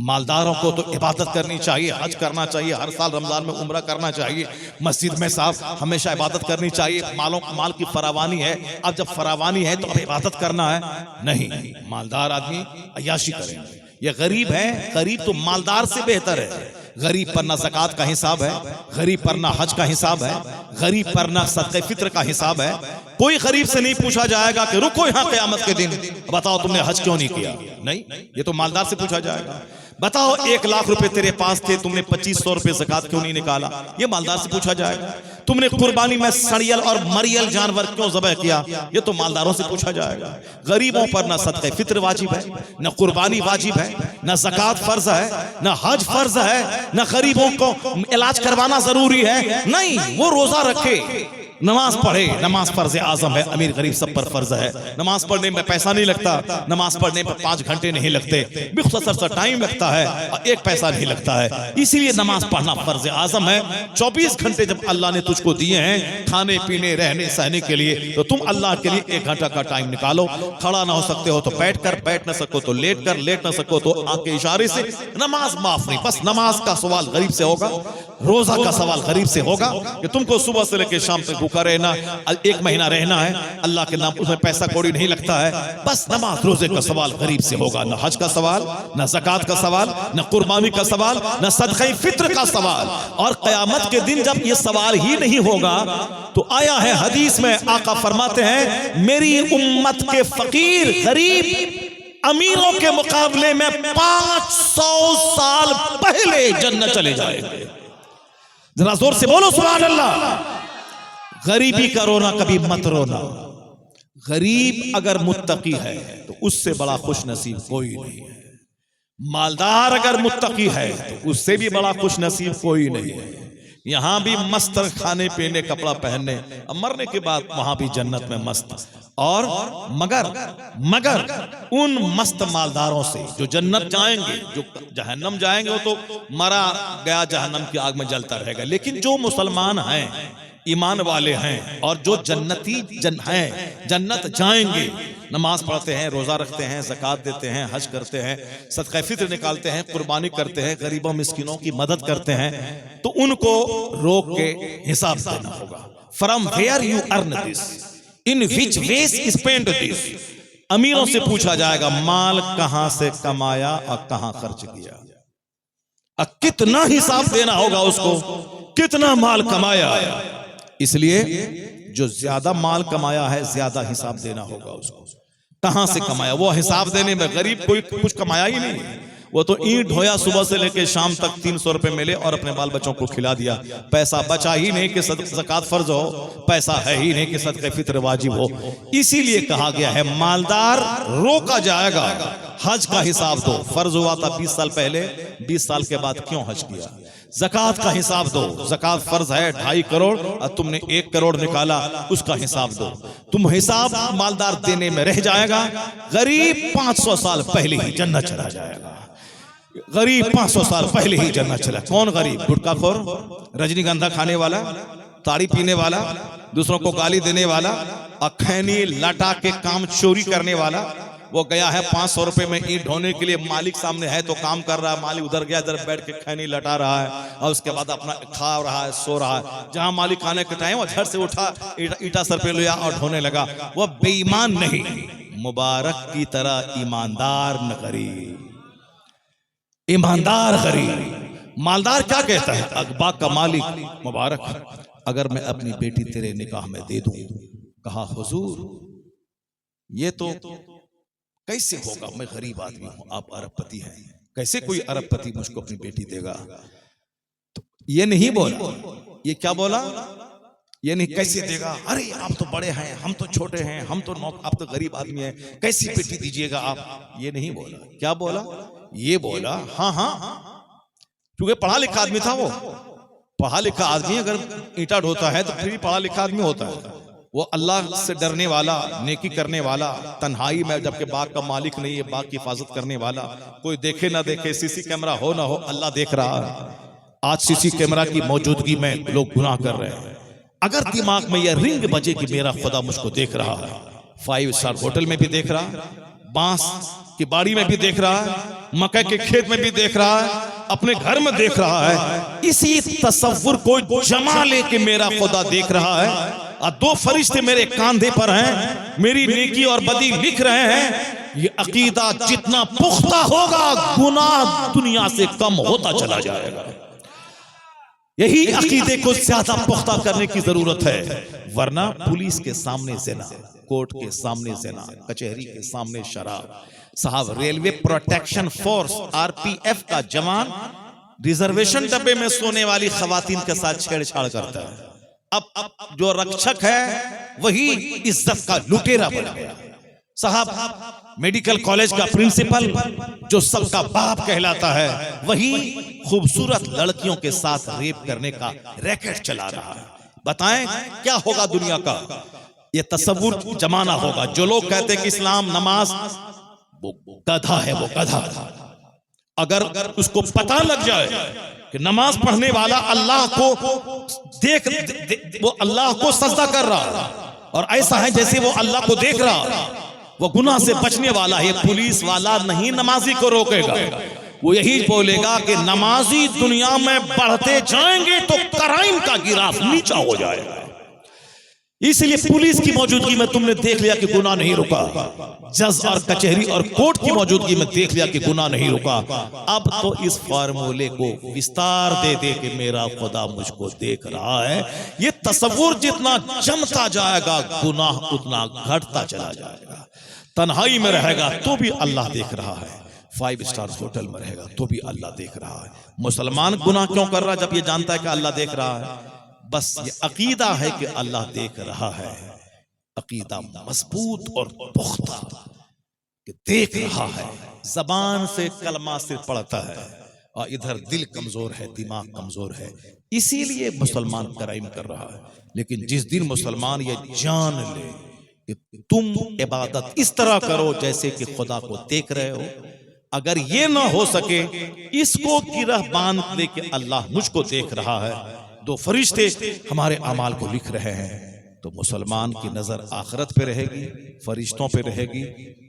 मालदारों को तो इबादत करनी चाहिए, हज करना चाहिए, हर साल रमजान में उम्रा करना चाहिए, मस्जिद में साहब हमेशा इबादत करनी चाहिए। माल की फरावानी है, अब जब फरावानी है तो अब इबादत करना है? नहीं, मालदार आदमी अय्याशी करेंगे। ये गरीब है, गरीब तो मालदार से बेहतर है। गरीब पर ना ज़कात का हिसाब है, गरीब पर ना हज का हिसाब है, गरीब पर ना सदक़े फित्र का हिसाब है। कोई गरीब से नहीं पूछा जाएगा कि रुको यहाँ क़यामत के दिन बताओ तुमने हज क्यों नहीं किया। नहीं, ये तो मालदार से पूछा जाएगा। बताओ 1 लाख रुपए तेरे पास थे, तुमने 2500 रुपए ज़कात क्यों नहीं निकाला? ये मालदार से पूछा जाएगा। तुमने कुर्बानी में सड़ियल और मरियल जानवर क्यों ज़बह किया? ये तो मालदारों से पूछा जाएगा। गरीबों पर ना सदक़े फित्र वाजिब है, ना कुर्बानी वाजिब है, ना ज़कात फर्ज है, ना हज फर्ज है, ना गरीबों को इलाज करवाना जरूरी है। नहीं, वो रोजा रखे, नमाज पढ़े, नमाज फर्ज आजम है, अमीर गरीब सब पर फर्ज है। नमाज पढ़ने में पैसा नहीं लगता, नमाज पढ़ने में 5 घंटे नहीं लगते, मुख्तसर सा टाइम लगता है और 1 पैसा नहीं लगता है। इसीलिए नमाज पढ़ना फर्ज आजम है। 24 घंटे जब अल्लाह ने तुझको दिए हैं खाने पीने रहने सहने के लिए, तो तुम अल्लाह के लिए 1 घंटा का टाइम निकालो। खड़ा ना हो सकते हो तो बैठ कर, बैठ ना सको तो लेट कर, लेट ना सको तो आंख के इशारे से। नमाज माफ नहीं, बस नमाज का सवाल गरीब से होगा, रोजा का सवाल गरीब से होगा कि तुमको सुबह से लेकर शाम तक भूखा रहना, 1 महीना रहना है, अल्लाह के नाम, उसमें पैसा कौड़ी नहीं लगता है। बस नमाज रोजे का सवाल गरीब से होगा, न हज का सवाल, न ज़कात का सवाल, न कुर्बानी का सवाल, न सदक़े फित्र का सवाल। और क़यामत के दिन जब ये सवाल ही नहीं होगा तो आया है हदीस में, आका फरमाते हैं मेरी उम्मत के फकीर गरीब अमीरों के मुकाबले में 500 साल पहले जन्नत चले जाएंगे। जरा जोर से बोलो सुभान अल्लाह। गरीबी का रोना कभी मत रोना। गरीब अगर मुत्तकी है तो उससे बड़ा खुश नसीब कोई नहीं है। मालदार अगर मुत्तकी है तो उससे भी बड़ा खुश नसीब कोई नहीं है। यहां भी मस्त खाने पीने कपड़ा पहनने, अब मरने के बाद वहां भी जन्नत में मस्त। और मगर उन मस्त मालदारों से जो जन्नत जाएंगे, जो जहन्नम जाएंगे वो तो मरा गया जहन्नम की आग में जलता रहेगा। लेकिन जो मुसलमान हैं, ईमान वाले हैं और जो जन्नती हैं, जन्नत जाएंगे, नमाज पढ़ते हैं, रोजा रखते हैं, ज़कात देते हैं, हज करते हैं, सदक़े फित्र निकालते हैं, कुर्बानी करते हैं, गरीबों मिस्किनों की मदद करते हैं, तो उनको रोक के हिसाब देना होगा। From where you earn this, in which ways spend this. अमीरों से पूछा जाएगा माल कहां से कमाया और कहां खर्च किया, और कितना हिसाब देना होगा उसको, कितना माल कमाया। इसलिए जो ज्यादा माल कमाया है ज्यादा हिसाब देना होगा उसको, कहां से कमाया। वो हिसाब देने में गरीब कोई कुछ कमाया ही नहीं, वो तो ईंट ढोया सुबह से लेकर शाम तक 300 रुपए मिले और अपने बाल बच्चों को खिला दिया। पैसा बचा ही नहीं कि ज़कात फर्ज हो, पैसा है ही नहीं कि सदक़े फित्र वाजिब हो। इसीलिए कहा गया है मालदार रोका जाएगा। हज का हिसाब दो, फर्ज हुआ था 20 साल पहले, 20 साल के बाद क्यों हज किया। ज़कात का हिसाब दो, ज़कात फर्ज है 2.5 करोड़ और तुमने 1 करोड़ निकाला, उसका हिसाब दो। तुम हिसाब मालदार देने में रह जाएगा। गरीब 500 साल पहले ही जन्नत चला जाएगा। गरीब 500 साल पहले ही जन्नत चला। कौन गरीब? गुटखाखोर, रजनीगंधा खाने वाला, ताड़ी पीने वाला, दूसरों को गाली देने वाला, अखैनी लटा के काम चोरी करने वाला। वो गया है 500 रुपए में ईंट ढोने के लिए, मालिक सामने है तो काम कर रहा है, मालिक उधर गया, इधर बैठ के खैनी लटा रहा है और उसके बाद अपना खा रहा है, सो रहा है। जहां मालिक खाने के टाइम वो झट से उठा, ईटा सर पे लिया और ढोने लगा। वो बेईमान नहीं, मुबारक की तरह ईमानदार न गरीब, ईमानदार गरीब। मालदार क्या कहता है? अगबाग का मालिक मुबारक, अगर मैं अपनी बेटी तेरे निकाह में दे दूं। कहा हुजूर ये तो कैसे होगा, मैं गरीब आदमी हूं, आप अरबपति हैं, कैसे कोई अरबपति मुझको अपनी बेटी देगा। तो ये नहीं बोला। ये क्या बोला? ये नहीं कैसे देगा, अरे आप तो बड़े हैं, हम तो छोटे हैं, हम तो आप तो गरीब आदमी हैं, कैसी बेटी दीजिएगा आप। ये नहीं बोला। क्या बोला? ये बोला हाँ हाँ, क्योंकि पढ़ा लिखा आदमी था वो। पढ़ा लिखा आदमी अगर ईंटा ढोता है तो फिर भी पढ़ा लिखा आदमी होता है। वो अल्लाह से डरने वाला, नेकी करने वाला, तन्हाई में जबकि बाग का मालिक नहीं है, बाग की हिफाजत करने वाला, कोई देखे ना देखे, सीसी कैमरा हो ना हो, अल्लाह देख रहा है। आज सीसी कैमरा की मौजूदगी में लोग गुनाह कर रहे हैं। अगर दिमाग में यह रिंग बजे कि मेरा खुदा मुझको देख रहा है, 5 स्टार होटल में भी देख रहा है, बांस की बाड़ी में भी देख रहा है, मकई के खेत में भी देख रहा है, अपने घर में देख रहा है, इसी तसव्वुर को जमा लेके मेरा खुदा देख रहा है और 2 फरिश्ते मेरे कांधे पर हैं, मेरी नेकी और बदी लिख रहे हैं। ये अकीदा जितना पुख्ता होगा, गुनाह दुनिया से कम होता चला जाएगा। यही अकीदे को ज्यादा पुख्ता करने की जरूरत है, वरना पुलिस के सामने ज़िना, कोर्ट के सामने ज़िना, कचहरी के सामने शराब। साहब, रेलवे प्रोटेक्शन फोर्स RPF का जवान रिजर्वेशन डब्बे में सोने वाली खवातीन के साथ छेड़छाड़ करता है। अब जो रक्षक है वही इज्जत का लुटेरा बन गया। साहब, मेडिकल कॉलेज का प्रिंसिपल जो सबका बाप कहलाता है, वही खूबसूरत लड़कियों के साथ रेप करने का रैकेट चला रहा है। बताएं क्या होगा दुनिया का? ये तसव्वुर जमाना होगा। जो लोग कहते हैं कि इस्लाम नमाज, वो गधा है, वो गधा। अगर उसको पता लग जाए कि नमाज पढ़ने वाला अल्लाह को वो अल्लाह को सजदा कर रहा और ऐसा है जैसे वो अल्लाह को देख रहा, वो गुनाह से बचने वाला है। पुलिस वाला नहीं नमाजी को रोकेगा, वो यही बोलेगा कि नमाजी दुनिया में बढ़ते जाएंगे तो क्राइम का गिराफ नीचा हो जाएगा। इसलिए पुलिस की मौजूदगी में तुमने देख लिया कि गुनाह नहीं रुका, जज और कचहरी और कोर्ट की मौजूदगी में देख लिया कि गुनाह नहीं रुका। अब तो इस फार्मूले को विस्तार दे दे कि मेरा खुदा मुझको देख रहा है। ये तसव्वुर जितना जमता जाएगा, गुनाह उतना घटता चला जाएगा। तन्हाई में रहेगा तो भी अल्लाह देख रहा है, 5 स्टार होटल में रहेगा तो भी अल्लाह देख रहा है। मुसलमान गुनाह क्यों कर रहा है जब ये जानता है कि अल्लाह देख रहा है? बस ये अकीदा है कि अल्लाह देख रहा है, अकीदा मजबूत और पुख्ता कि देख रहा है। जबान से कलमा से पढ़ता है और इधर दिल कमजोर है, दिमाग कमजोर है, इसीलिए मुसलमान क्राइम कर रहा है। लेकिन जिस दिन मुसलमान ये जान ले कि तुम इबादत इस तरह करो जैसे कि खुदा को देख रहे हो, अगर ये ना हो सके, इसको गिरह बांध दे कि अल्लाह मुझको देख रहा है, 2 फरिश्ते हमारे अमाल को लिख रहे हैं, तो मुसलमान की नजर आखिरत पे रहेगी, फरिश्तों पे रहेगी,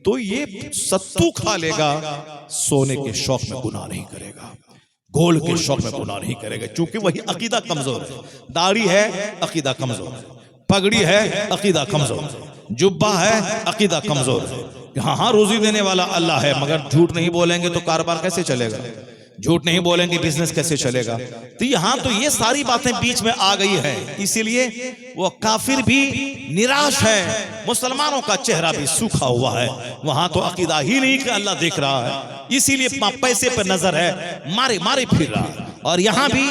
तो ये सत्तू खा लेगा, सोने के शौक में गुनाह नहीं करेगा, गोल्ड के शौक में गुनाह नहीं करेगा, क्योंकि वही अकीदा कमजोर है। दाढ़ी है, अकीदा कमजोर, पगड़ी है, अकीदा कमजोर, जुब्बा है, अकीदा कमजोर। हाँ हाँ, रोजी देने वाला अल्लाह है, मगर झूठ नहीं बोलेंगे तो कारोबार कैसे चलेगा? झूठ नहीं बोलेंगे बिजनेस कैसे चलेगा। तो यहाँ तो ये सारी बातें बीच में आ गई है, इसीलिए वो काफिर भी निराश है, मुसलमानों का चेहरा भी सूखा हुआ है। वहां तो अकीदा ही नहीं कि अल्लाह देख रहा है, इसीलिए पैसे पर नजर है, मारे मारे फिर रहा है। और यहाँ भी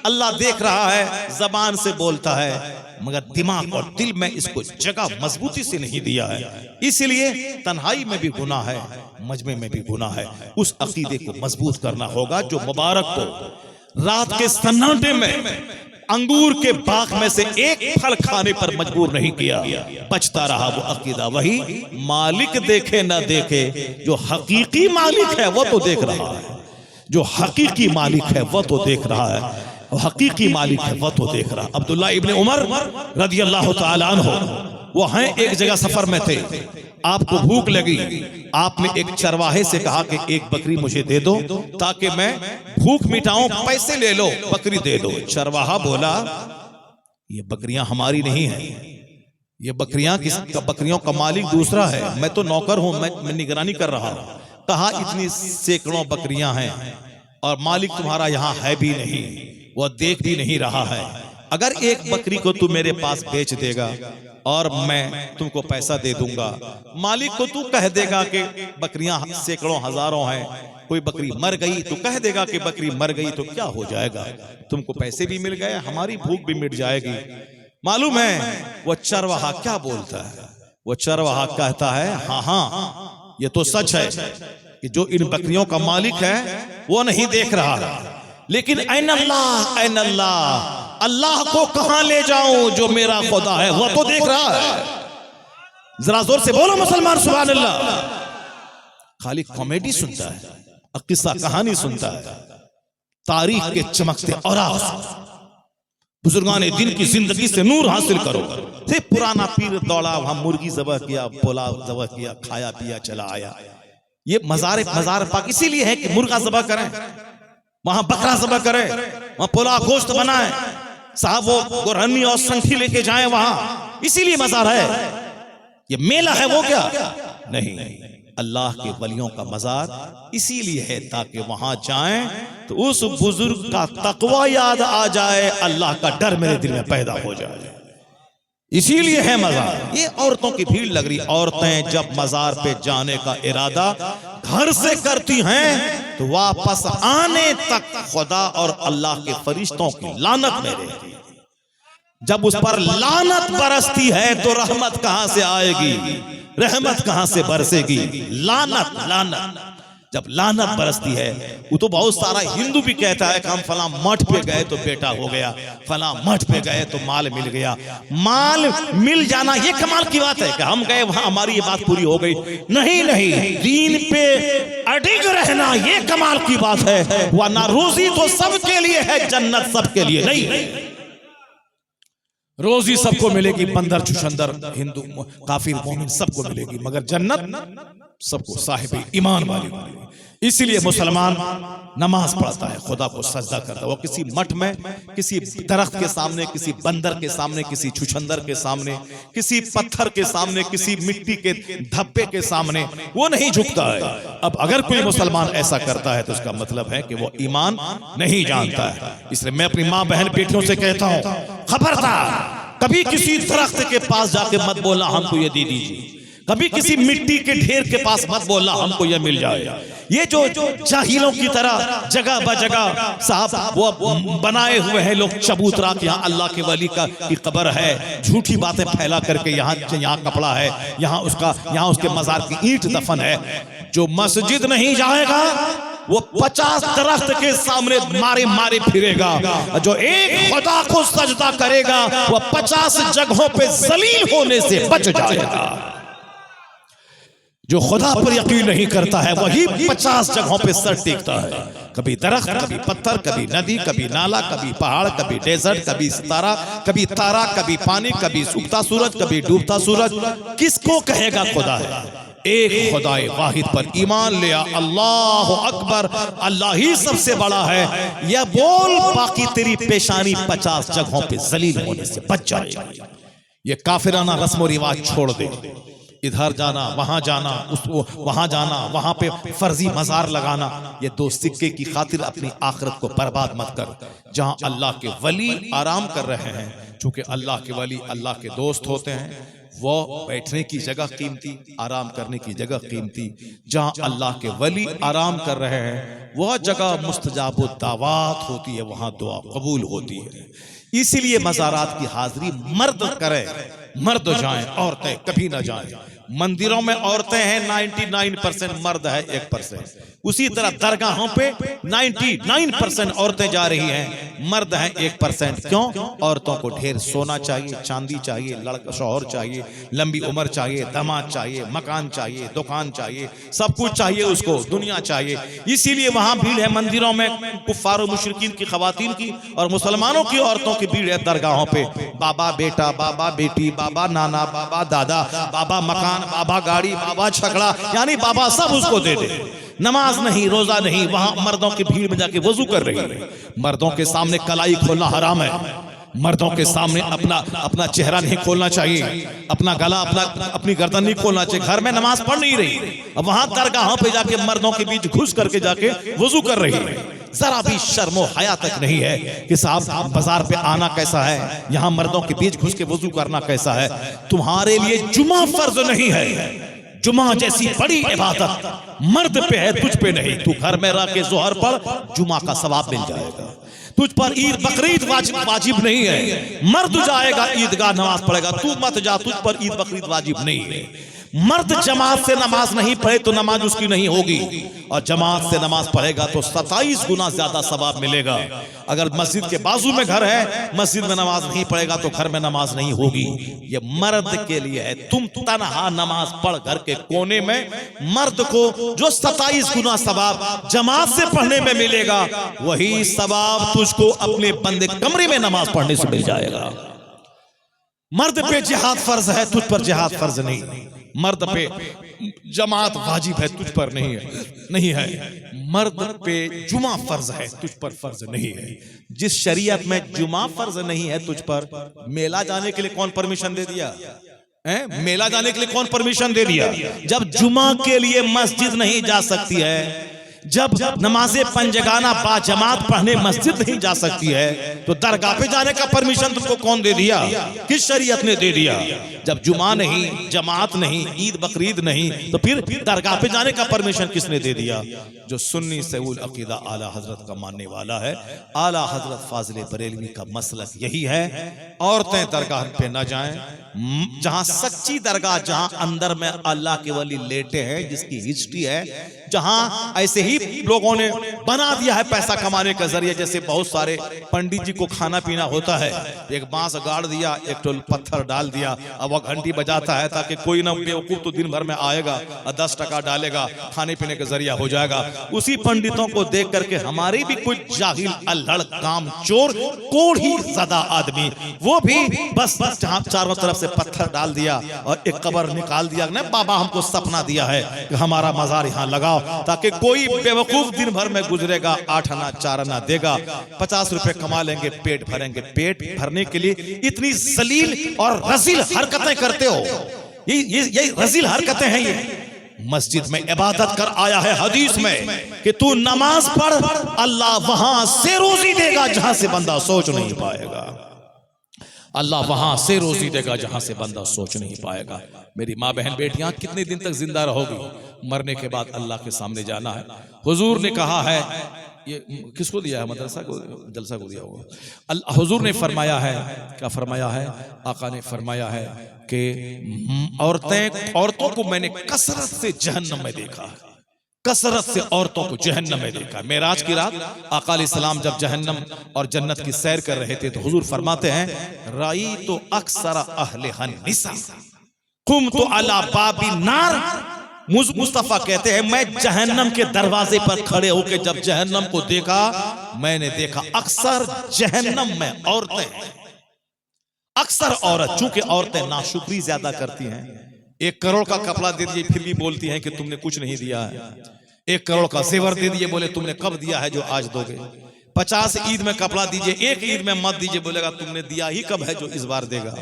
अल्लाह देख रहा है, जबान से बोलता है मगर दिमाग और दिल में इसको जगह मजबूती से नहीं दिया है, इसलिए तन्हाई में भी गुनाह है, मजमे में भी गुनाह है। उस अकीदे को मजबूत करना होगा जो मुबारक को रात के सन्नाटे में अंगूर के बाग में से एक फल खाने पर मजबूर नहीं किया, बचता रहा वो अकीदा। वही मालिक देखे न देखे, जो हकीकी मालिक है वो तो देख रहा है, जो हकीकी मालिक है वो तो देख रहा है, हकीकी मालिक है वो तो देख रहा। अब्दुल्ला इब्ने उमर रज़ी अल्लाह तआला अन्हु वो हैं, एक जगह सफर में थे, आपको भूख लगी, आपने एक चरवाहे से कहा कि एक बकरी मुझे दे दो ताकि मैं भूख मिटाऊं, पैसे ले लो, बकरी दे दो। चरवाहा बोला ये बकरियां हमारी नहीं है, ये बकरियां बकरियों का मालिक दूसरा है, मैं तो नौकर हूं, मैं निगरानी कर रहा हूं। कहा इतनी सैकड़ों बकरियां हैं और मालिक तुम्हारा यहां है भी नहीं, वह देख भी नहीं रहा है। अगर एक बकरी को तू मेरे पास बेच देगा और मैं तुमको पैसा दे दूंगा, मालिक को तू कह देगा कि बकरियां सैकड़ों हजारों हैं, कोई बकरी मर गई तो कह देगा कि बकरी मर गई, तो क्या हो जाएगा, तुमको पैसे भी मिल गए, हमारी भूख भी मिट जाएगी। मालूम है वो चरवाहा क्या बोलता है? वो चरवाहा कहता है हाँ हाँ ये तो सच है कि जो इन बकरियों का मालिक है वो नहीं देख रहा, लेकिन ऐन अल्लाह, ऐन अल्लाह, अल्लाह को कहां ले जाऊं, जो मेरा खुदा है वो तो देख रहा है। जरा जोर से बोलो मुसलमान सुभान अल्लाह। खाली कॉमेडी सुनता है, किस्सा कहानी सुनता है, तारीख के चमकते और बुजुर्गान दिन की जिंदगी से नूर हासिल करो। फिर पुराना पीर दौड़ा, वहां मुर्गी ज़बह किया, पुलाव ज़बह किया, खाया पिया चला आया। ये मजार पाक इसीलिए है कि मुर्गा ज़बह करें, वहां बकरा ज़बह करें, वहां पुलाव गोश्त बनाए, साहब वो गुरहनी और संठी लेके जाएं वहां, इसीलिए मजार है। ये मेला है वो क्या नहीं, अल्लाह के वलियों का मजार इसीलिए है ताकि वहां जाएं तो उस बुजुर्ग का तकवा याद आ जाए, अल्लाह का डर मेरे दिल में पैदा हो जाए, इसीलिए है मजार। ये औरतों की भीड़ लग रही, औरतें जब मजार पे जाने का इरादा घर से करती हैं तो वापस आने तक खुदा और अल्लाह के फरिश्तों की लानत में रहती है। जब उस पर लानत बरसती है तो रहमत कहां से आएगी, रहमत कहां से बरसेगी? लानत, लानत। जब लानत बरसती है, वो तो बहुत सारा हिंदू भी कहता है कि हम फला मठ पे गए तो बेटा हो गया, फला मठ पे गए तो माल मिल गया। माल मिल जाना ये कमाल की बात है कि हम गए वहां हमारी ये बात पूरी हो गई, नहीं नहीं, दीन पे अडिग रहना ये कमाल की बात है, वरना रोजी तो सबके लिए है, जन्नत सबके लिए नहीं। रोजी सबको मिलेगी, बंदर चुशंदर हिंदू काफिर मोमिन सबको मिलेगी, मगर जन्नत सबको साहिब ईमान वाले मिलेगी। इसीलिए मुसलमान नमाज पढ़ता है, खुदा को सजदा करता है। वो किसी मठ में, किसी दरख्त के सामने, किसी बंदर के सामने, किसी छुछंदर के सामने, किसी पत्थर के सामने, किसी मिट्टी के धब्बे के सामने वो नहीं झुकता है। अब अगर कोई मुसलमान ऐसा करता है तो उसका मतलब है कि वो ईमान नहीं जानता है। इसलिए मैं अपनी माँ बहन बेटियों से कहता हूँ, खबरदार कभी किसी दरख्त के पास जाके मत बोलना हमको ये दे दीजिए, कभी किसी मिट्टी के ढेर के पास मत बोलना हमको यह मिल जाए। ये जो जाहिलों की तरह जगह ब जगह साहब वो बनाए हुए हैं लोग चबूतरा के, यहाँ अल्लाह के वली का की कब्र है, झूठी बातें फैला करके यहाँ कपड़ा है, यहाँ उसके मजार की ईंट दफन है। जो मस्जिद नहीं जाएगा वो 50 दरख्त के सामने मारे मारे फिरेगा, जो एक खुदा को सजदा करेगा वो 50 जगहों पे जलील होने से बच जाएगा। जो खुदा पर यकीन नहीं करता है वही 50 जगहों पे सर टेकता है, कभी दरख्त, कभी पत्थर, कभी नदी, कभी नाला, कभी पहाड़, कभी डेजर्ट, कभी सितारा, कभी तारा, कभी पानी, कभी सूखता सूरज, कभी डूबता सूरज। किसको कहेगा खुदा है? एक खुदाए वाहिद पर ईमान लिया, अल्लाह अकबर, अल्लाह ही सबसे बड़ा है, यह बोल, बाकी तेरी पेशानी 50 जगहों पे जलील होने से बच जाएगी। ये काफिराना रस्म और रिवाज छोड़ दे, इधर जाना, वहां जाना, वहां जाना, वहां पे फर्जी मजार लगाना, ये 2 सिक्के की खातिर अपनी आखिरत को बर्बाद मत कर। जहां अल्लाह के वली आराम कर रहे हैं, चूंकि अल्लाह के वली अल्लाह के दोस्त होते हैं, वो बैठने की जगह कीमती, आराम करने की जगह कीमती। जहां अल्लाह के वली आराम कर रहे हैं वह जगह मुस्तजाब दावत होती है, वहां दुआ कबूल होती है। इसीलिए मज़ारात की हाजिरी मर्द करें, मर्द जाएं, औरतें कभी ना जाएं। मंदिरों में औरतें हैं 99%, मर्द है 1%। उसी तरह दरगाहों पे 99% औरतें जा रही हैं, मर्द हैं 1%। क्यों? औरतों को ढेर सोना चाहिए, चांदी चाहिए, लड़का शौहर चाहिए, लंबी उम्र चाहिए, दामाद चाहिए, मकान चाहिए, दुकान चाहिए, सब कुछ चाहिए उसको, दुनिया चाहिए। इसीलिए वहां भीड़ है मंदिरों में कुफ्फार और मुशरिकीन की खवातीन की, और मुसलमानों की औरतों की भीड़ है दरगाहों पे। बाबा बेटा, बाबा बेटी, बाबा नाना, बाबा दादा, बाबा मकान, बाबा गाड़ी, बाबा छकड़ा, यानी बाबा सब उसको दे दे। नमाज नहीं, रोजा नहीं, वहां मर्दों की भीड़ में जाके वजू कर रही है। मर्दों के सामने कलाई खोलना हराम है, मर्दों के सामने अपना चेहरा नहीं खोलना चाहिए, अपना गला, अपनी गर्दन नहीं खोलना चाहिए। घर में नमाज पढ़ नहीं रही, अब वहां दरगाहों पे जाके मर्दों के बीच घुस करके जाके वजू कर रही है। जरा भी शर्मो हया तक नहीं है कि साहब बाजार पे आना कैसा है, यहाँ मर्दों के बीच घुस के वजू करना कैसा है। तुम्हारे लिए जुमा फर्ज नहीं है, जुमा जैसी बड़ी इबादत मर्द पे है, तुझ पे नहीं। तू घर में रह के जोहर पढ़, जुमा का सवाब मिल जाएगा। तुझ पर ईद बकरीद वाजिब नहीं है, मर्द जाएगा ईदगाह नमाज पढ़ेगा, तू मत जा, तुझ पर ईद बकरीद वाजिब नहीं है। मर्द जमात से नमाज नहीं पढ़े तो नमाज उसकी नहीं होगी, और जमात से नमाज पढ़ेगा तो 27 गुना ज्यादा सवाब मिलेगा। अगर मस्जिद के बाजू में घर है, मस्जिद में नमाज नहीं पढ़ेगा तो घर में नमाज नहीं होगी। ये मर्द के लिए है। तुम तन्हा नमाज पढ़ घर के कोने में, मर्द को जो 27 गुना सवाब जमात से पढ़ने में मिलेगा, वही सवाब तुझको अपने बंदे कमरे में नमाज पढ़ने से मिल जाएगा। मर्द पे जिहाद फर्ज है, तुझ पर जिहाद फर्ज नहीं। मर्द पे जमात वाजिब है, तुझ पर नहीं है। मर्द पे जुमा फर्ज है, तुझ पर फर्ज नहीं है। जिस शरीयत में जुमा फर्ज नहीं है तुझ पर, मेला जाने के लिए कौन परमिशन दे दिया? मेला जाने के लिए कौन परमिशन दे दिया? जब जुमा के लिए मस्जिद नहीं जा सकती है, जब नमाज़े पंजगाना बाजमात पढ़ने मस्जिद नहीं जा सकती है, तो दरगाह पे जाने का परमिशन तुमको कौन दे दिया? किस शरीयत ने दे दिया? जब जुमा नहीं, जमात नहीं, ईद बकरीद नहीं, तो फिर दरगाह पे जाने का परमिशन किसने दे दिया? जो सुन्नी सऊल अकीदा आला हजरत का मानने वाला है, आला हजरत फाजिल बरेलवी का मसलक यही है, औरतें दरगाह पे न जाएं। जहां सच्ची दरगाह, जहां अंदर में अल्लाह के वली लेटे हैं, जिसकी हिस्ट्री है, जहां ऐसे ही लोगों ने बना दिया है पैसा कमाने का जरिए। जैसे बहुत सारे पंडित जी को खाना पीना होता है, एक बांस गाड़ दिया, एक टोल पत्थर डाल दिया, अब वह घंटी बजाता है ताकि कोई ना बेवकूफ तो दिन भर में आएगा और 10 टका डालेगा, खाने पीने का जरिया हो जाएगा। उसी पंडितों को देख करके हमारे भी कुछ जाहिल अल्हड़ काम चोर कोढ़ी ज़्यादा आदमी, वो भी बस जहां चारों तरफ से पत्थर डाल दिया और एक कब्र निकाल दिया, ना बाबा हमको सपना दिया है कि हमारा मजार यहाँ लगाओ, ताकि कोई बेवकूफ दिन भर में गुजरेगा, 8 आना 4 आना देगा, 50 रुपए कमा लेंगे, पेट भरेंगे। पेट भरने के लिए इतनी जलील और रजील हरकतें करते हो, ये रजील हरकतें हैं। ये मस्जिद में इबादत कर आया है हदीस में कि तू नमाज पढ़, अल्लाह वहां से रोजी देगा जहां से बंदा सोच नहीं पाएगा। अल्लाह वहां से रोजी देगा जहां से बंदा सोच नहीं पाएगा। मेरी माँ बहन बेटियां, कितने दिन तक जिंदा रहोगी? मरने के बाद अल्लाह के सामने जाना है। हुजूर ने कहा है, ये किसको दिया है? मदरसा को, जलसा को दिया होगा। हुजूर ने फरमाया है, क्या फरमाया है? आका ने फरमाया है कि औरतों को मैंने कसरत से जहन्नम में देखा है, कसरत से औरतों को जहन्नम में देखा। मेराज की रात आका अलैहिस्सलाम जब जहन्नम और जन्नत की सैर कर रहे थे, तो हुजूर फरमाते हैं, राई तो अक्सर अहले हन्निसा कुम तो अला बाबी नार। मुस्तफा कहते हैं, मैं जहन्नम के दरवाजे पर खड़े होकर जब जहन्नम को देखा, मैंने देखा अक्सर जहन्नम में औरतें, अक्सर औरत। चूंकि औरतें नाशुक्री ज्यादा करती हैं, 1 करोड़ का कपड़ा दे दिए फिर भी बोलती हैं कि तुमने कुछ नहीं दिया है। 1 करोड़ का जेवर दे दिए, बोले तुमने कब दिया है जो आज दोगे। 50 ईद में कपड़ा दीजिए, 1 ईद में मत दीजिए, बोलेगा तुमने दिया ही कब है जो इस बार देगा।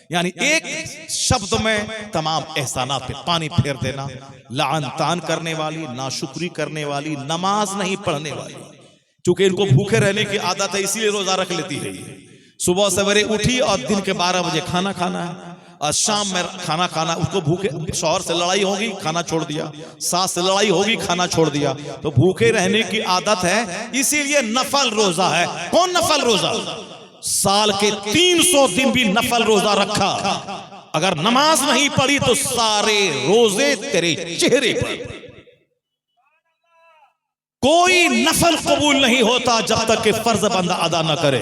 यानी एक शब्द में तमाम एहसानात पे पानी फेर देना। लान तान करने वाली, नाशुक्री करने वाली, नमाज नहीं पढ़ने वाली, क्योंकि इनको भूखे रहने की आदत है इसीलिए रोजा रख लेती है। सुबह सवेरे उठी और दिन के 12 बजे खाना खाना है और शाम में खाना खाना, उसको भूखे, शौहर से लड़ाई होगी खाना छोड़ दिया, सास से लड़ाई होगी खाना छोड़ दिया, तो भूखे रहने की आदत है, इसीलिए नफल रोजा है। कौन नफल रोजा? साल के 300 दिन भी नफल रोजा रखा, अगर नमाज नहीं पढ़ी तो सारे रोजे तेरे चेहरे पर। कोई नफल कबूल नहीं होता जब तक कि फर्ज बंदा अदा न करे।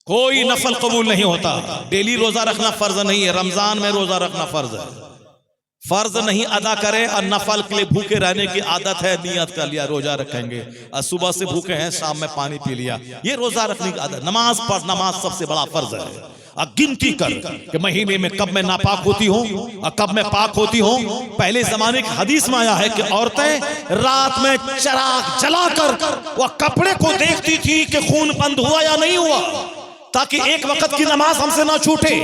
कोई नफल कबूल नहीं होता। डेली रोजा रखना फर्ज नहीं है, रमजान में रोजा रखना फर्ज है। फर्ज नहीं अदा करे और नफल के लिए भूखे रहने की आदत है, नियत कर लिया रोजा रखेंगे और सुबह से भूखे हैं, शाम में पानी पी लिया, ये रोजा रखने की आदत। नमाज पढ़, नमाज सबसे बड़ा फर्ज है। और गिनती कर कि महीने में कब मैं नापाक होती हूँ और कब मैं पाक होती हूँ। पहले जमाने की हदीस में आया है कि औरतें रात में चिराग जलाकर वह कपड़े को देखती थी कि खून बंद हुआ या नहीं हुआ, ताकि एक वक्त की नमाज हमसे ना छूटे।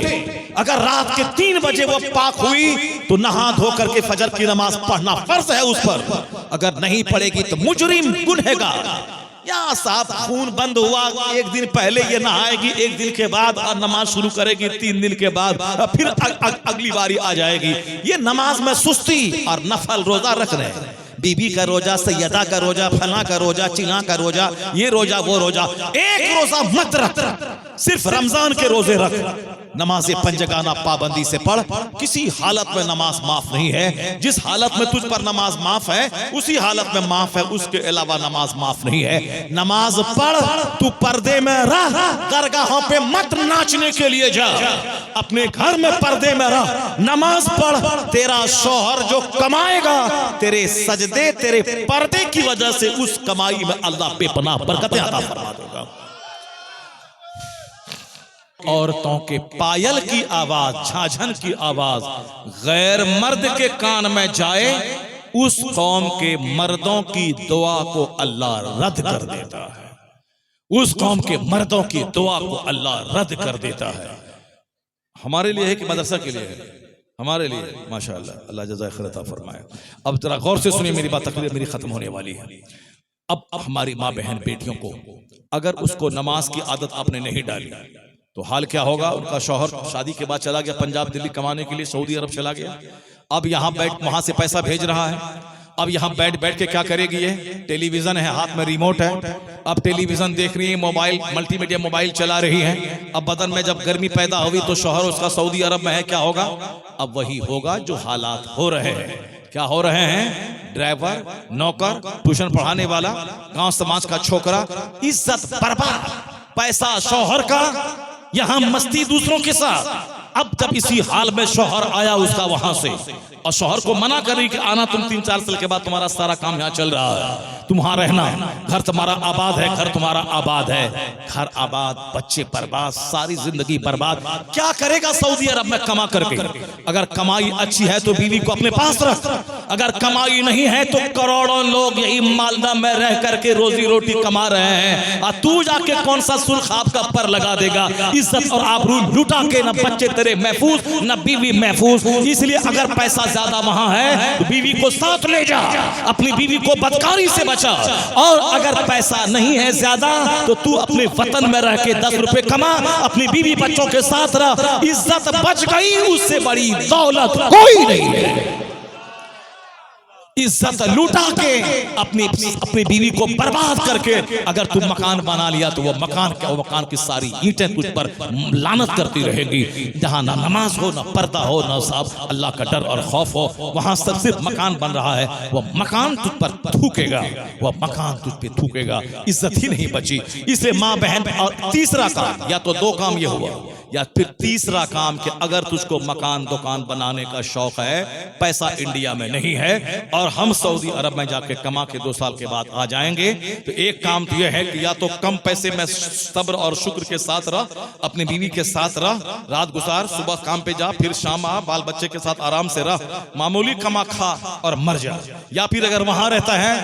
अगर रात के 3 बजे वो पाक हुई तो नहा धोकर के फजर की नमाज पढ़ना फर्ज है उस पर। अगर नहीं पढ़ेगी तो मुजरिम, गुनहगार। या साहब खून बंद हुआ, एक दिन पहले ये नहाएगी, एक दिन के बाद और नमाज शुरू करेगी, 3 दिन के बाद फिर अगली बारी आ जाएगी। ये नमाज में सुस्ती। और नफल रोजा रख रहे हैं, बीबी का रोजा, सैयदा का रोजा, फला का रोजा, चिना का रोजा, ये रोजा वो रोजा। एक रोजा मत रख, सिर्फ रमजान के रोजे रख। नमाज़े पंजगाना पाबंदी से पढ़, किसी हालत में नमाज माफ नहीं है। जिस हालत में तुझ पर नमाज माफ है उसी हालत में माफ है, उसके अलावा नमाज माफ नहीं है। नमाज पढ़, तू पर्दे में रह, दरगाहों पे मत नाचने के लिए जा, अपने घर में पर्दे में रह, नमाज पढ़। तेरा शौहर जो कमाएगा तेरे सजदे, तेरे पर्दे की वजह से, उस कमाई में अल्लाह बेपनाह बरकतें अता फरमा देगा। औरतों के पायल की आवाज, झांझन की आवाज गैर मर्द के कान में जाए, उस कौम के मर्दों की दुआ को अल्लाह रद्द कर देता है। उस कौम के मर्दों की दुआ को अल्लाह रद्द कर देता है। हमारे लिए है कि मदरसा के लिए है? हमारे लिए। माशाअल्लाह, अल्लाह जज़ाए खैर अता फरमाए। अब जरा गौर से सुनिए मेरी बात, तकरीर मेरी खत्म होने वाली है। अब हमारी माँ बहन बेटियों को अगर उसको नमाज की आदत आपने नहीं डाली तो हाल क्या होगा? उनका शौहर शादी के बाद चला गया पंजाब दिल्ली कमाने के लिए, सऊदी अरब चला गया, अब यहाँ बैठ वहां से पैसा भेज रहा है। अब यहाँ बैठ बैठ के क्या करेगी? ये टेलीविजन है, हाथ में रिमोट है, अब टेलीविजन देख रही है, मोबाइल मल्टीमीडिया मोबाइल चला रही है। अब बदन में जब गर्मी पैदा हुई तो शौहर उसका सऊदी अरब में है, क्या होगा? अब वही होगा जो हालात हो रहे हैं। क्या हो रहे हैं? ड्राइवर, नौकर, ट्यूशन पढ़ाने वाला, गांव समाज का छोकरा, इज्जत बर्बाद, पैसा शौहर का, यहां मस्ती दूसरों के साथ। अब जब इसी हाल में शौहर आया उसका वहां से, और शौहर को मना करी कि आना, तुम 3-4 साल के बाद तुम्हारा सारा काम यहाँ चल रहा है, तुम वहां रहना, घर तुम्हारा आबाद है, घर तुम्हारा आबाद है। घर आबाद, बच्चे बर्बाद, सारी जिंदगी बर्बाद। क्या करेगा सऊदी अरब में कमा करके? अगर कमाई अच्छी है तो बीवी को अपने पास रख, अगर कमाई नहीं है तो करोड़ों लोग यही मालदा में रह करके रोजी रोटी कमा रहे हैं, और तू जाके कौन सा सुर्खाब का पर लगा देगा? इज्जत और आबरू लुटा के, न बच्चे तेरे महफूज, न बीवी महफूज। इसलिए अगर पैसा ज्यादा वहां है तो बीवी को साथ ले जा, अपनी बीवी को बदकारी से बचा। और अगर पैसा नहीं है ज्यादा तो तू अपने वतन में रह के 10 रुपए कमा, अपनी बीवी बच्चों के साथ रह। इज्जत बच गई, उससे बड़ी दौलत कोई नहीं है। इज्जत लूटा के अपनी बीवी को बर्बाद करके अगर तू मकान बना लिया तो वो मकान की सारी ईंटें तुझ पर लानत करती रहेंगी। जहां ना नमाज हो, ना पर्दा हो, ना साहब अल्लाह का डर और खौफ हो, वहां सिर्फ मकान बन रहा है, वो मकान तुझ पर थूकेगा, वो मकान तुझ पे थूकेगा, इज्जत ही नहीं बची। इसलिए माँ बहन। और तीसरा काम, या तो 2 काम ये हुआ, या फिर तीसरा काम कि अगर तुझको मकान दुकान बनाने का शौक है, पैसा इंडिया में नहीं है और हम सऊदी अरब में जाके कमा के 2 साल के बाद आ जाएंगे, तो एक काम तो यह है कि या तो कम पैसे में सब्र और शुक्र के साथ रह, अपनी बीवी के साथ रह, रात गुजार, सुबह काम पे जा, फिर शाम आ, बाल बच्चे के साथ आराम से रह, मामूली कमा खा और मर जा। या फिर अगर वहां रहता है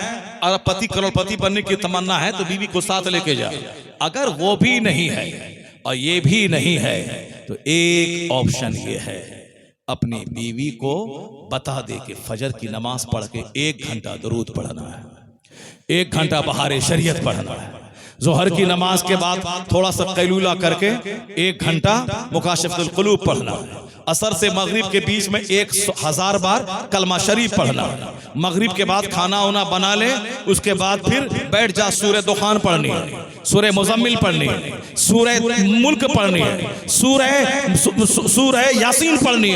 और पति करोड़पति बनने की तमन्ना है तो बीवी को साथ लेके जा। अगर वो भी नहीं है और ये भी नहीं है तो एक ऑप्शन ये है, अपनी बीवी को बता दे कि फजर की नमाज पढ़ के 1 घंटा दरूद पढ़ना है, 1 घंटा बहारे शरीयत पढ़ना है, जोहर की नमाज के बाद थोड़ा सा कैलूला करके 1 घंटा मुकाशिफतुल कुलूब पढ़ना है, असर से मगरिब के बीच में 1000 बार कलमा शरीफ पढ़ना है, मगरिब के बाद खाना वाना बना ले, उसके बाद फिर बैठ जा, सूरह दुखान पढ़नी है, सूरह मुजम्मिल पढ़नी है, सूरह मुल्क पढ़नी है, सूरह यासीन पढ़नी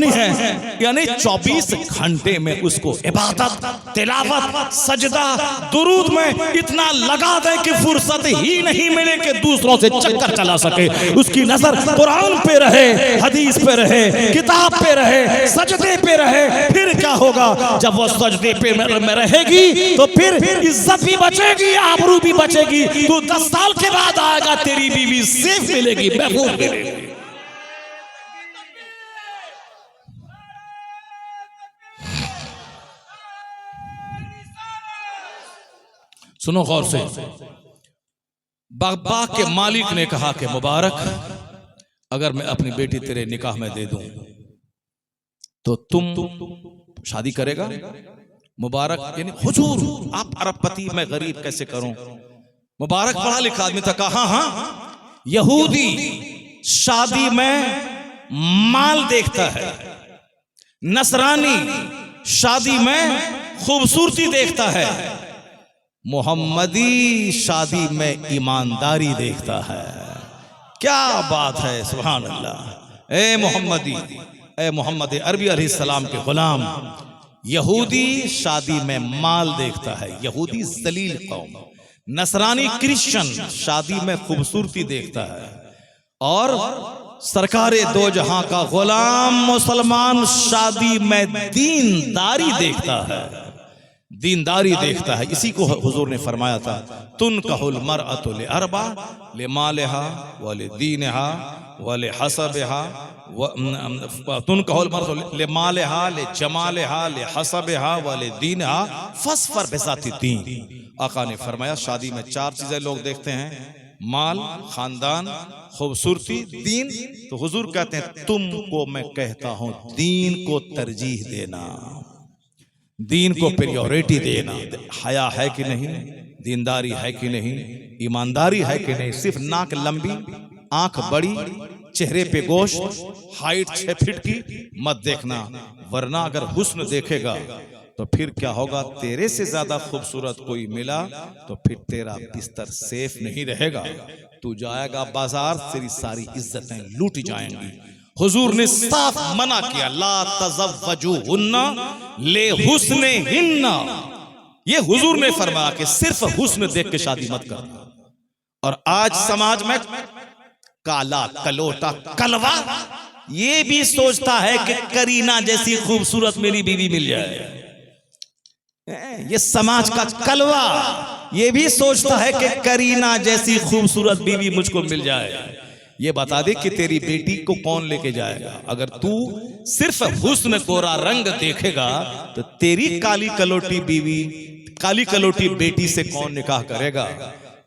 है, यानी 24 घंटे में उसको इबादत, तिलावत, सजदा, दुरूद में इतना लगा दे कि फुर्सत ही नहीं मिले कि दूसरों से चक्कर चला सके, उसकी नजर कुरान पे रहे, हदीस पे रहे, किताब पे रहे, सजदे पे रहे। फिर क्या होगा, जब वो सजदे पे में रहेगी तो फिर इज्जत भी बचेगी, आबरू भी बचेगी। तो 10 साल के बाद आएगा, तेरी बीवी सेफ मिलेगी, महफूज मिलेगी। सुनो गौर से, बाग के मालिक ने कहा कि मुबारक, अगर मैं अपनी बेटी तेरे निकाह में दे दूं तो तुम शादी करेगा? मुबारक यानी हुजूर, आप अरबपति, मैं गरीब कैसे करूं? मुबारक पढ़ा लिखा आदमी था, कहा हाँ, यहूदी शादी में माल देखता है, नसरानी शादी में खूबसूरती देखता है, मोहम्मदी शादी में ईमानदारी देखता है। क्या बात है, सुभान अल्लाह। ए मोहम्मदी, ए मोहम्मद अरबी अलैहिस्सलाम के गुलाम, यहूदी शादी में माल देखता है, यहूदी जलील कौम, नसरानी क्रिश्चियन शादी में खूबसूरती देखता है, और सरकारे दो जहां का गुलाम मुसलमान शादी में दीनदारी देखता है, दीनदारी देखता है। इसी को हुजूर ने फरमाया था, तुन कहल मरअतु ले अरबा ले मालिहा व ले दीनहा व ले हसबहा, तुन कहल मरअतु ले मालिहा ले जमालिहा ले हसबहा व ले दीनहा फस्फर बिज़ाति दीन। आका ने फरमाया, शादी में 4 चीजें लोग देखते हैं, माल, खानदान, खूबसूरती, दीन। तो हुजूर कहते हैं, तुमको मैं कहता हूं दीन को तरजीह देना, दीन को प्रायोरिटी देना। हया है कि नहीं, दीनदारी है कि नहीं, ईमानदारी है कि नहीं। सिर्फ नाक लंबी, आंख बड़ी, चेहरे पे गोश्त, हाइट 6 फीट की मत देखना, वरना अगर हुस्न देखेगा तो फिर क्या होगा, तेरे से ज्यादा खूबसूरत कोई मिला तो फिर तेरा बिस्तर सेफ नहीं रहेगा, तू जाएगा बाजार, तेरी सारी इज्जतें लूट जाएंगी। हुजूर ने साफ मना किया, ला तज़व्वजुहुन्ना ले हुस्ने हिन्ना। ये हुजूर ने फरमाया कि सिर्फ हुस्न देख के शादी मत करना। और आज समाज में काला कलोटा कलवा ये भी सोचता है कि करीना जैसी खूबसूरत मेरी बीवी मिल जाए। ये समाज का कलवा ये भी सोचता है कि करीना जैसी खूबसूरत बीवी मुझको मिल जाए। ये बता दे कि तेरी बेटी को कौन लेके जाएगा। अगर तू सिर्फ हुस्न गोरा रंग देखेगा तो तेरी काली कलोटी बीवी, काली कलोटी बेटी से कौन निकाह करेगा।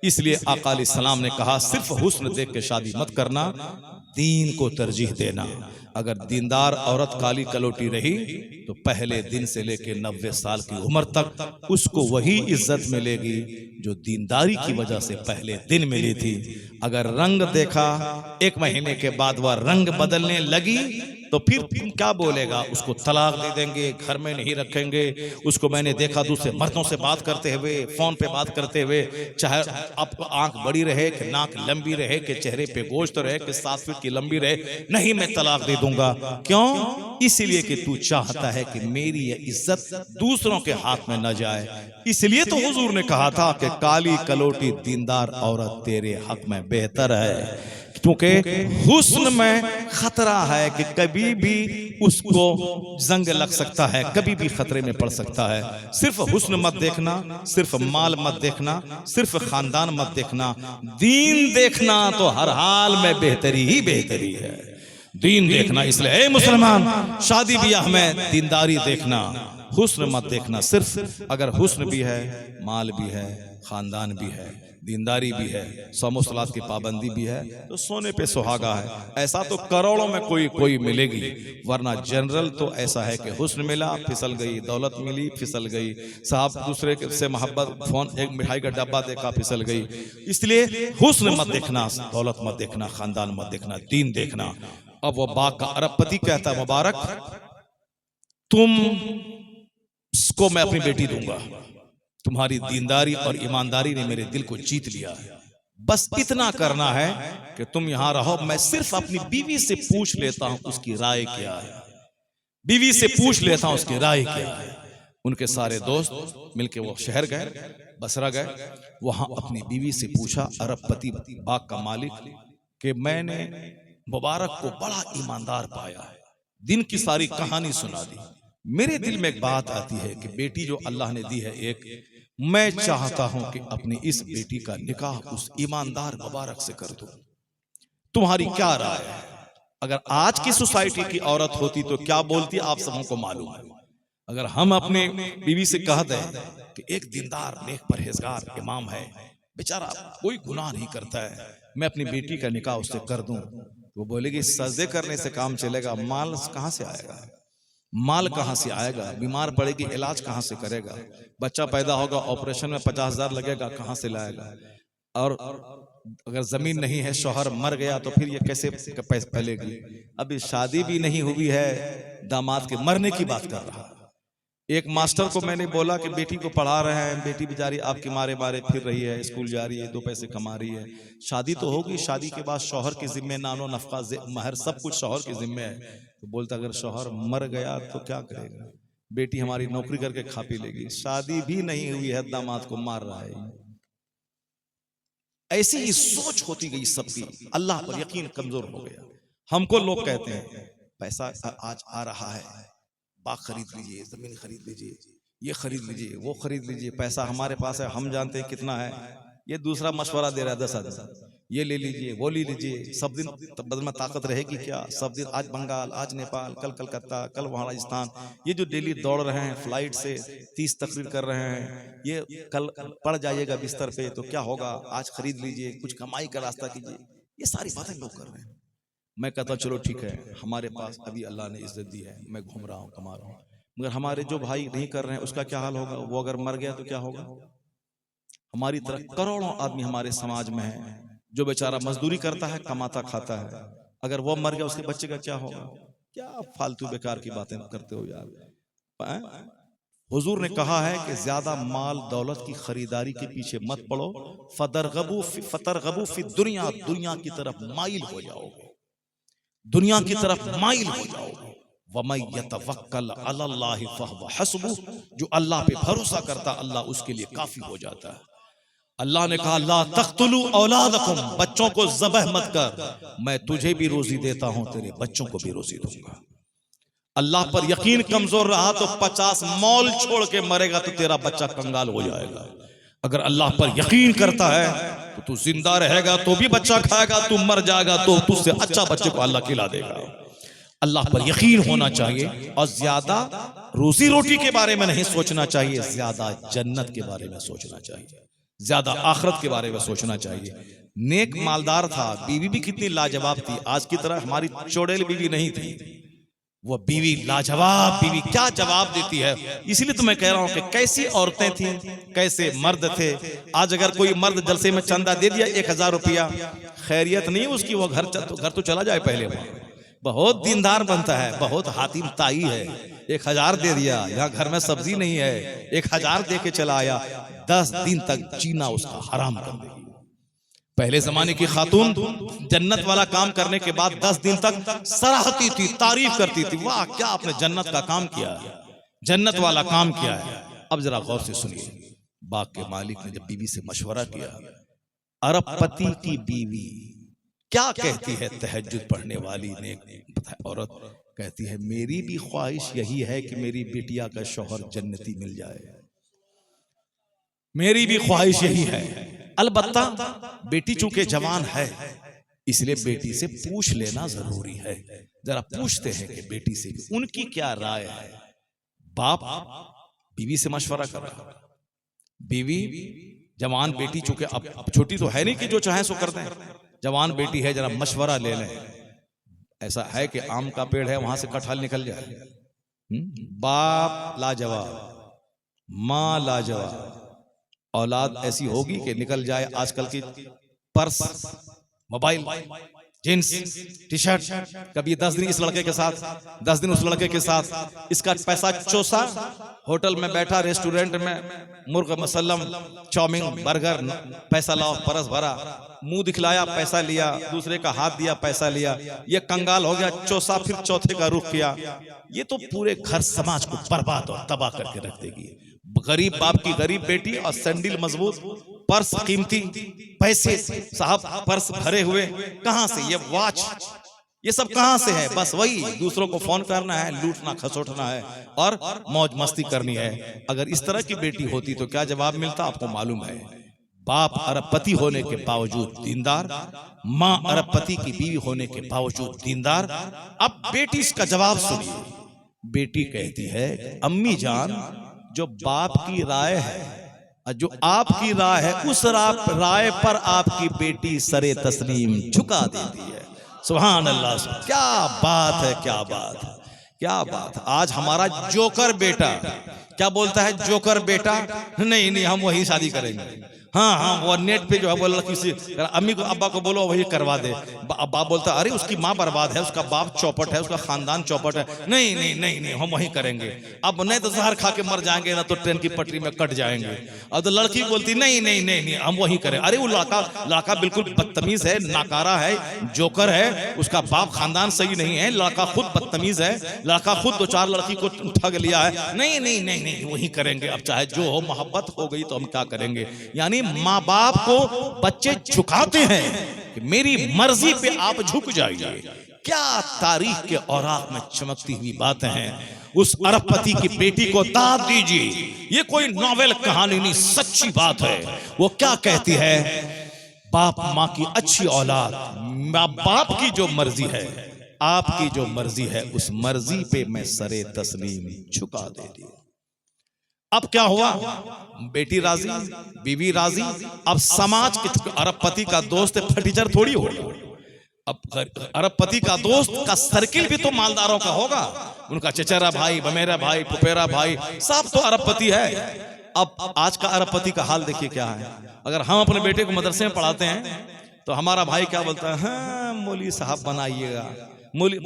इसलिए आका अलैहिस्सलाम ने कहा, सिर्फ हुस्न देख के शादी मत करना, दीन को तरजीह देना। अगर दीनदार औरत काली कलोटी रही तो पहले दिन से लेकर 90 साल की उम्र तक उसको वही इज्जत मिलेगी जो दीनदारी की वजह से पहले दिन मिली थी। अगर रंग देखा, 1 महीने के बाद वह रंग बदलने लगी तो फिर तुम क्या बोलेगा, उसको तलाक दे देंगे, घर में नहीं रखेंगे। उसको मैंने देखा दूसरे मर्दों से बात करते हुए, फोन पे बात करते हुए, चाहे आप आंख बड़ी रहे कि नाक लंबी रहे कि चेहरे पे गोश्त रहे कि 7 फीट की लंबी रहे, नहीं मैं तलाक दे दूंगा। क्यों? इसलिए कि तू चाहता है कि मेरी यह इज्जत दूसरों के हाथ में न जाए। इसलिए तो हुजूर ने कहा था कि काली कलोटी दीनदार औरत तेरे हक में बेहतर है, क्योंकि हुस्न में खतरा है कि कभी भी उसको जंग लग सकता है, कभी भी खतरे में पड़ सकता है। सिर्फ हुस्न मत देखना, सिर्फ माल मत देखना, सिर्फ खानदान मत देखना, दीन देखना तो हर हाल में बेहतरी ही बेहतरी है। दीन देखना, इसलिए ए मुसलमान, शादी ब्याह में दीनदारी देखना, हुस्न मत देखना। सिर्फ अगर हुस्न भी है, माल भी है, खानदान भी है, दीनदारी भी है, सौम सलात की पाबंदी भी है, तो सोने पे सुहागा है। ऐसा तो करोड़ों में कोई मिलेगी, वरना जनरल तो ऐसा है कि हुस्न मिला फिसल गई, दौलत मिली फिसल गई, साहब दूसरे से मोहब्बत, फोन, एक मिठाई का डब्बा देखा फिसल गई। इसलिए हुस्न मत देखना, दौलत मत देखना, खानदान मत देखना, दीन देखना। अब वो बाग का अरबपति कहता है, मुबारक तुम इसको मैं अपनी बेटी दूंगा, तुम्हारी दीनदारी और ईमानदारी ने मेरे दिल को जीत लिया है। बस इतना करना है कि तुम यहां रहो, मैं सिर्फ अपनी बीवी से पूछ लेता हूं उसकी राय क्या है, बीवी से पूछ लेता हूं उसकी राय क्या है। उनके सारे दोस्त मिलके वो शहर गए, बसरा गए, वहां अपनी बीवी से पूछा, अरबपति बाग का मालिक, कि मैंने मुबारक को बड़ा ईमानदार पाया है, दिन की सारी कहानी सुना दी, मेरे दिल में एक बात आती है कि बेटी जो अल्लाह ने दी है एक, मैं चाहता हूं कि अपनी इस बेटी का निकाह उस ईमानदार मुबारक से कर दूं, तुम्हारी क्या राय है? अगर आज की सोसाइटी की औरत होती तो क्या बोलती, आप सबको मालूम है। अगर हम अपने बीवी से कह दें कि एक दीनदार नेक परहेजगार इमाम है, बेचारा कोई गुनाह नहीं करता है, मैं अपनी बेटी का निकाह उससे कर दूं, वो बोलेगी सजदे करने से काम चलेगा, माल कहां से आएगा, माल कहां से आएगा, बीमार पड़ेगी इलाज कहां से करेगा, बच्चा पैदा होगा ऑपरेशन में 50,000 लगेगा, कहां से लाएगा, और अगर जमीन नहीं है, शौहर मर गया तो फिर ये कैसे पैसे फैलेगी। अभी शादी भी नहीं हुई है, दामाद के मरने की बात कर रहा है। एक मास्टर को मैंने बोला कि बेटी को पढ़ा रहे हैं, बेटी बेचारी आपके मारे मारे फिर रही है, स्कूल जा रही है, 2 पैसे कमा रही है, शादी तो होगी, शादी के बाद शौहर के जिम्मे नानो नफका महर सब कुछ शौहर के जिम्मे है। तो बोलता अगर शौहर मर गया तो क्या करेगा, बेटी हमारी नौकरी करके खा पी लेगी, शादी भी नहीं हुई है, दामाद को मार रहा है। ऐसी ही सोच होती गई सबकी, अल्लाह पर यकीन कमजोर हो गया। हमको लोग कहते हैं पैसा आज आ रहा है, बाग खरीद लीजिए, जमीन खरीद लीजिए, ये खरीद लीजिए, वो खरीद लीजिए, पैसा हमारे पास है, हम जानते हैं कितना है, ये दूसरा मशवरा दे रहा है 10,000, ये ले लीजिए, वो ले लीजिए, सब दिन बदल में ताकत रहेगी क्या, सब दिन आज बंगाल, आज नेपाल, कल कलकत्ता, कल वहाँ राजस्थान, ये जो डेली दौड़ रहे हैं फ्लाइट से 30 तकरीर कर रहे हैं, ये कल पड़ जाइएगा बिस्तर पे तो क्या होगा, आज खरीद लीजिए, कुछ कमाई का रास्ता कीजिए, ये सारी बातें लोग कर रहे हैं। मैं कहता चलो ठीक है, हमारे पास अभी अल्लाह ने इज्जत दी है, मैं घूम रहा हूँ, कमा रहा हूँ, मगर हमारे जो भाई नहीं कर रहे हैं उसका क्या हाल होगा, वो अगर मर गया तो क्या होगा। हमारी तरह करोड़ों आदमी हमारे समाज में है जो बेचारा मजदूरी करता है, कमाता खाता है, अगर वो मर गया उसके बच्चे का क्या होगा। क्या फालतू बेकार की बातें करते हो यार। हुजूर ने कहा है कि ज्यादा माल दौलत की खरीदारी के पीछे मत पड़ो, फतरगबू फी दुनिया, दुनिया की तरफ माइल हो जाओगे, दुनिया की तरफ माइल हो जाओगे। वमन यतवक्कल अलल्लाहि फहुव हस्बुह, जो अल्लाह पे भरोसा करता अल्लाह उसके लिए काफी हो जाता है। अल्लाह ने कहा ला तख्तुलू औलादकुम, बच्चों को ज़बह मत कर, मैं तुझे भी रोजी देता हूं, तेरे बच्चों को भी रोजी दूंगा। अल्लाह पर यकीन कमजोर रहा तो 50 मॉल छोड़ के मरेगा तो तेरा बच्चा कंगाल हो जाएगा। अगर अल्लाह पर यकीन करता है तो तू जिंदा रहेगा तो भी बच्चा खाएगा, तू मर जाएगा तो तुझसे अच्छा बच्चे को अल्लाह खिला देगा। अल्लाह पर यकीन होना चाहिए और ज्यादा रोजी रोटी के बारे में नहीं सोचना चाहिए, ज्यादा जन्नत के बारे में सोचना चाहिए, ज्यादा आखिरत के बारे में सोचना चाहिए। नेक मालदार था, बीवी भी कितनी लाजवाब थी, आज की तरह हमारी चौड़ेल बीवी नहीं थी, वो बीवी लाजवाब बीवी, क्या जवाब देती है। इसलिए तो मैं कह रहा हूं कि कैसी औरतें थी, कैसे मर्द थे। आज अगर कोई मर्द जलसे में चंदा दे दिया 1000 रुपया, खैरियत नहीं उसकी, वो घर तो चला जाए पहले, वहां बहुत दीनदार बनता है, बहुत हातिम ताई है, 1000 दे दिया, यहाँ घर में सब्जी नहीं है, 1000 दे के चला आया, 10 दिन तक जीना उसका हराम कर देगी। पहले जमाने की खातून जन्नत वाला काम करने के बाद 10 दिन तक सराहती थी, तारीफ करती थी, वाह क्या आपने जन्नत का काम किया है, जन्नत वाला काम किया है। अब जरा गौर से सुनिए, बाग के मालिक ने जब बीवी से मशवरा किया, अरबपति की बीवी क्या कहती है, तहज्जुद पढ़ने वाली ने औरत कहती है, मेरी भी ख्वाहिश यही है कि मेरी बिटिया का शौहर जन्नती मिल जाए, मेरी भी ख्वाहिश यही है। अलबत्ता बेटी चूंकि जवान है इसलिए बेटी से पूछ लेना जरूरी है। जरा पूछते हैं कि बेटी से उनकी क्या राय है। बाप बीवी से मशवरा कर रहा है, बीवी जवान बेटी चूंकि अब छोटी तो है नहीं कि जो चाहे सो कर दें, जवान बेटी है, जरा मशवरा ले लें। ऐसा है कि आम का पेड़ है वहां से कटहल निकल जाए। बाप लाजवाब, माँ लाजवाब, औलाद ऐसी होगी कि निकल जाए आजकल की purse, mobile, jeans, T shirt, कभी 10 दिन इस लड़के के साथ, 10 दिन उस लड़के के साथ, इसका पैसा चौसा, होटल में बैठा, रेस्टोरेंट में मुर्ग मसल्लम, चाउमीन, बर्गर, पैसा लाओ, परस भरा, मुंह दिखलाया, पैसा लिया, दूसरे का हाथ दिया, पैसा लिया, ये कंगाल हो गया, चौसा, फिर चौथे का रुख किया। ये तो पूरे घर समाज को बर्बाद और तबाह करके रख देगी। गरीब बाप की गरीब बेटी और सैंडल मजबूत, पर्स कीमती, पैसे साहब पर्स भरे हुए, कहां से ये वॉच, ये सब कहां से है? बस वही दूसरों को फोन करना है, लूटना खसोटना है और मौज मस्ती करनी है। अगर इस तरह की बेटी होती तो क्या जवाब मिलता आपको मालूम है? बाप अरबपति होने के बावजूद दीनदार, माँ अरबपति की बीवी होने के बावजूद दीनदार। अब बेटी इसका जवाब सुनिए। बेटी कहती है, अम्मी जान, जो बाप की राय है, जो आपकी राय है, उस राय पर आपकी बेटी सरे तस्लीम झुका देती है। सुभान अल्लाह, क्या बात है, क्या बात है, क्या बात है। आज हमारा जोकर बेटा क्या बोलता है? जोकर बेटा, नहीं नहीं हम वही शादी करेंगे। हाँ हाँ, वो नेट पे जो है वो लड़की से, अम्मी को अब्बा को बोलो वही करवा दे। बाप बोलता अरे उसकी माँ बर्बाद है, उसका बाप चौपट है, उसका खानदान चौपट है, नहीं नहीं नहीं नहीं हम वही करेंगे। अब नहीं तो जहर खा के मर जाएंगे, ना तो ट्रेन की पटरी में कट जाएंगे। अब तो लड़की बोलती नहीं नहीं नहीं नहीं हम वही करें। अरे वो लड़का बिल्कुल बदतमीज है, नाकारा है, जोकर है, उसका बाप खानदान सही नहीं है, लड़का खुद बदतमीज है, लड़का खुद 2-4 लड़की को ठग लिया है, नहीं नहीं नहीं नहीं वही करेंगे। अब चाहे जो हो, मोहब्बत हो गई तो हम क्या करेंगे। यानी माँ बाप को बच्चे झुकाते हैं कि मेरी मर्जी पे आप झुक जाइए। क्या तारीख के औराक में चमकती हुई बातें हैं। उस अरबपति की बेटी को दाद दीजिए। ये कोई नॉवेल कहानी नहीं, सच्ची बात है। वो क्या कहती है? बाप माँ की अच्छी औलाद, बाप की जो मर्जी है, आपकी जो मर्जी है, उस मर्जी पे मैं सरे तस्लीम झुका देती हूं। अब क्या हुआ? बेटी राजी, बीवी राजी। अब समाज के, अरबपति का दोस्त फटीचर थोड़ी होगा। अब अरबपति का दोस्त का सर्किल भी तो मालदारों का होगा। उनका चचेरा भाई, बमेरा भाई, पुपेरा भाई, सब तो अरबपति है। अब आज का अरबपति का हाल देखिए क्या है। अगर हम अपने बेटे को मदरसे में पढ़ाते हैं तो हमारा भाई क्या बोलता है? हाँ मौलवी साहब बनाइएगा, मौलवी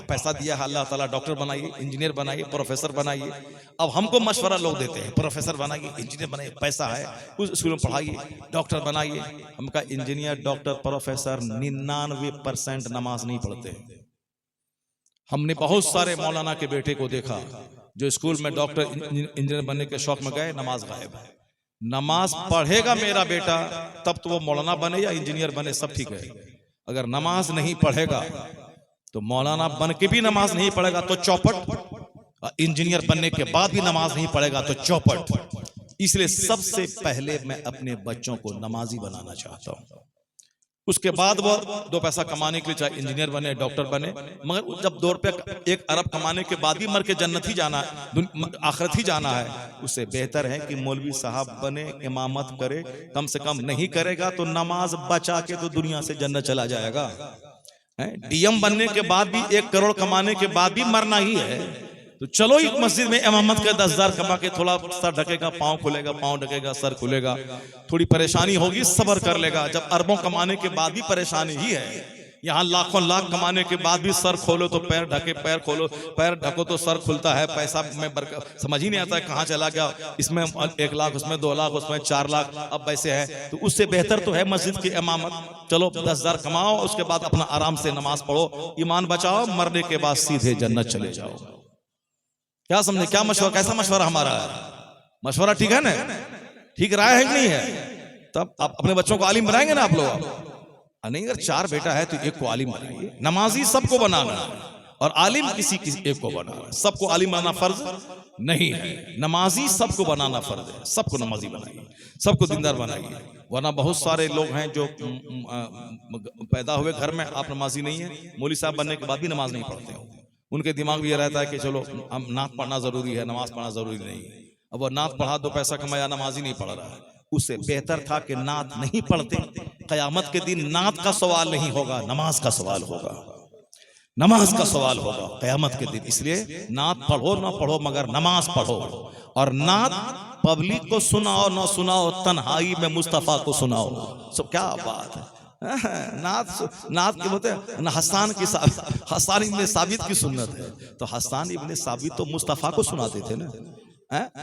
पैसा दिया है अल्लाह ताला, डॉक्टर बनाइए, इंजीनियर बनाइए, प्रोफेसर बनाइए। अब हमको मशवरा लोग देते हैं, प्रोफेसर बनाइए, इंजीनियर बनाइए, पैसा है, उस स्कूल में पढ़ाइए, डॉक्टर बनाइए। हम कहा इंजीनियर, डॉक्टर, प्रोफेसर 99% नमाज नहीं पढ़ते। हमने बहुत सारे मौलाना के बेटे को देखा जो स्कूल में डॉक्टर इंजीनियर बनने के शौक में गए, नमाज गायब है। नमाज पढ़ेगा मेरा बेटा तब तो वो मौलाना बने या इंजीनियर बने, सब ठीक है। अगर नमाज नहीं पढ़ेगा तो मौलाना बन के भी नमाज नहीं पढ़ेगा तो चौपट, इंजीनियर बनने के बाद भी नमाज नहीं पढ़ेगा तो चौपट। इसलिए सबसे पहले मैं अपने बच्चों को नमाजी बनाना चाहता हूं। उसके बाद वो 2 पैसा कमाने के लिए चाहे इंजीनियर बने, डॉक्टर बने, मगर जब 2 रुपया 1 अरब कमाने के बाद भी मर के जन्नत ही जाना, आखिरत ही जाना है, उससे बेहतर है कि मौलवी साहब बने, इमामत करे। कम से कम नहीं करेगा तो नमाज बचा के तो दुनिया से जन्नत चला जाएगा। डीएम बनने के बाद भी 1 करोड़ कमाने के बाद भी मरना ही है। तो चलो एक मस्जिद में इमामत के 10,000 कमा के थोड़ा सर ढकेगा, पाँव खुलेगा, पाँव ढकेगा, सर खुलेगा, थोड़ी परेशानी होगी, सब्र कर लेगा। जब अरबों कमाने के बाद भी परेशानी ही है, यहाँ लाखों लाख कमाने के बाद भी सर खोलो तो पैर ढके, पैर खोलो, पैर ढको तो सर खुलता है। पैसा में समझ ही नहीं आता है कहाँ चला गया, इसमें 1 लाख, उसमें 2 लाख, उसमें 4 लाख, अब वैसे है। तो उससे बेहतर तो है मस्जिद की इमामत। चलो 10,000 कमाओ, उसके बाद अपना आराम से नमाज पढ़ो, ईमान बचाओ, मरने के बाद सीधे जन्नत चले जाओ। क्या समझे? क्या मशवरा, कैसा मशवरा हमारा है? मशवरा ठीक है ना? ठीक राय है कि नहीं है? तब आप अपने बच्चों को आलिम बनाएंगे ना आप लोग? नहीं, अगर 4 बेटा है तो 1 को आलिम बनाइए। नमाजी सबको बनाना है और आलिम किसी एक को बनाना है। सबको आलिम बनाना फर्ज नहीं है, नमाजी सबको बनाना फर्ज है। सबको नमाजी बनाइए, सबको दीनदार बनाइए। वरना बहुत सारे लोग हैं जो पैदा हुए घर में, आप नमाजी नहीं है, मौलवी साहब बनने के बाद भी नमाज नहीं पढ़ते हो। उनके दिमाग में ये रहता है कि चलो हम नात पढ़ना जरूरी है, नमाज पढ़ना जरूरी नहीं है। अब वो नात पढ़ा, 2 पैसा कमाया, नमाज ही नहीं पढ़ रहा है, उससे बेहतर था कि नात नहीं पढ़ते। क़यामत के दिन नात का सवाल नहीं होगा, नमाज का सवाल होगा, नमाज का सवाल होगा क़यामत के दिन। इसलिए नात पढ़ो ना पढ़ो मगर नमाज पढ़ो, और नात पब्लिक को सुनाओ ना सुनाओ, तन्हाई में मुस्तफ़ा को सुनाओ। सब क्या बात है। नात के बोलते हैं हसन इब्ने साबित की सुन्नत है, तो हसन इब्ने साबित तो मुस्तफ़ा को सुनाते थे ना।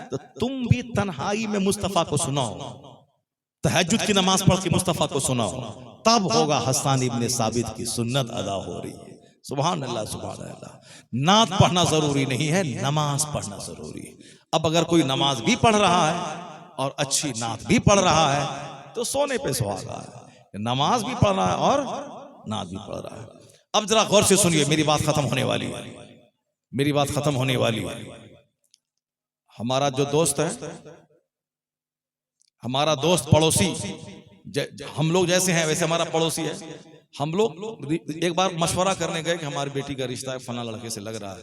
तो तुम भी तन्हाई में मुस्तफ़ा को सुनाओ, तहज्जुद की नमाज पढ़ के मुस्तफ़ा को सुनाओ, तब होगा हसन इब्ने साबित की सुन्नत अदा हो रही है। सुभान अल्लाह सुभान अल्लाह। नात पढ़ना जरूरी नहीं है, नमाज पढ़ना जरूरी है। अब अगर कोई नमाज भी पढ़ रहा है और अच्छी नात भी पढ़ रहा है तो सोने पे सुहागा है। नमाज भी पढ़ रहा है और नात भी पढ़ रहा है। अब जरा गौर से सुनिए, मेरी बात खत्म होने वाली है, मेरी बात खत्म होने वाली है। हमारा जो दोस्त है, हमारा दोस्त पड़ोसी, हम लोग जैसे हैं वैसे हमारा पड़ोसी है। हम लोग एक बार मशवरा करने गए कि हमारी बेटी का रिश्ता है, फला लड़के से लग रहा है।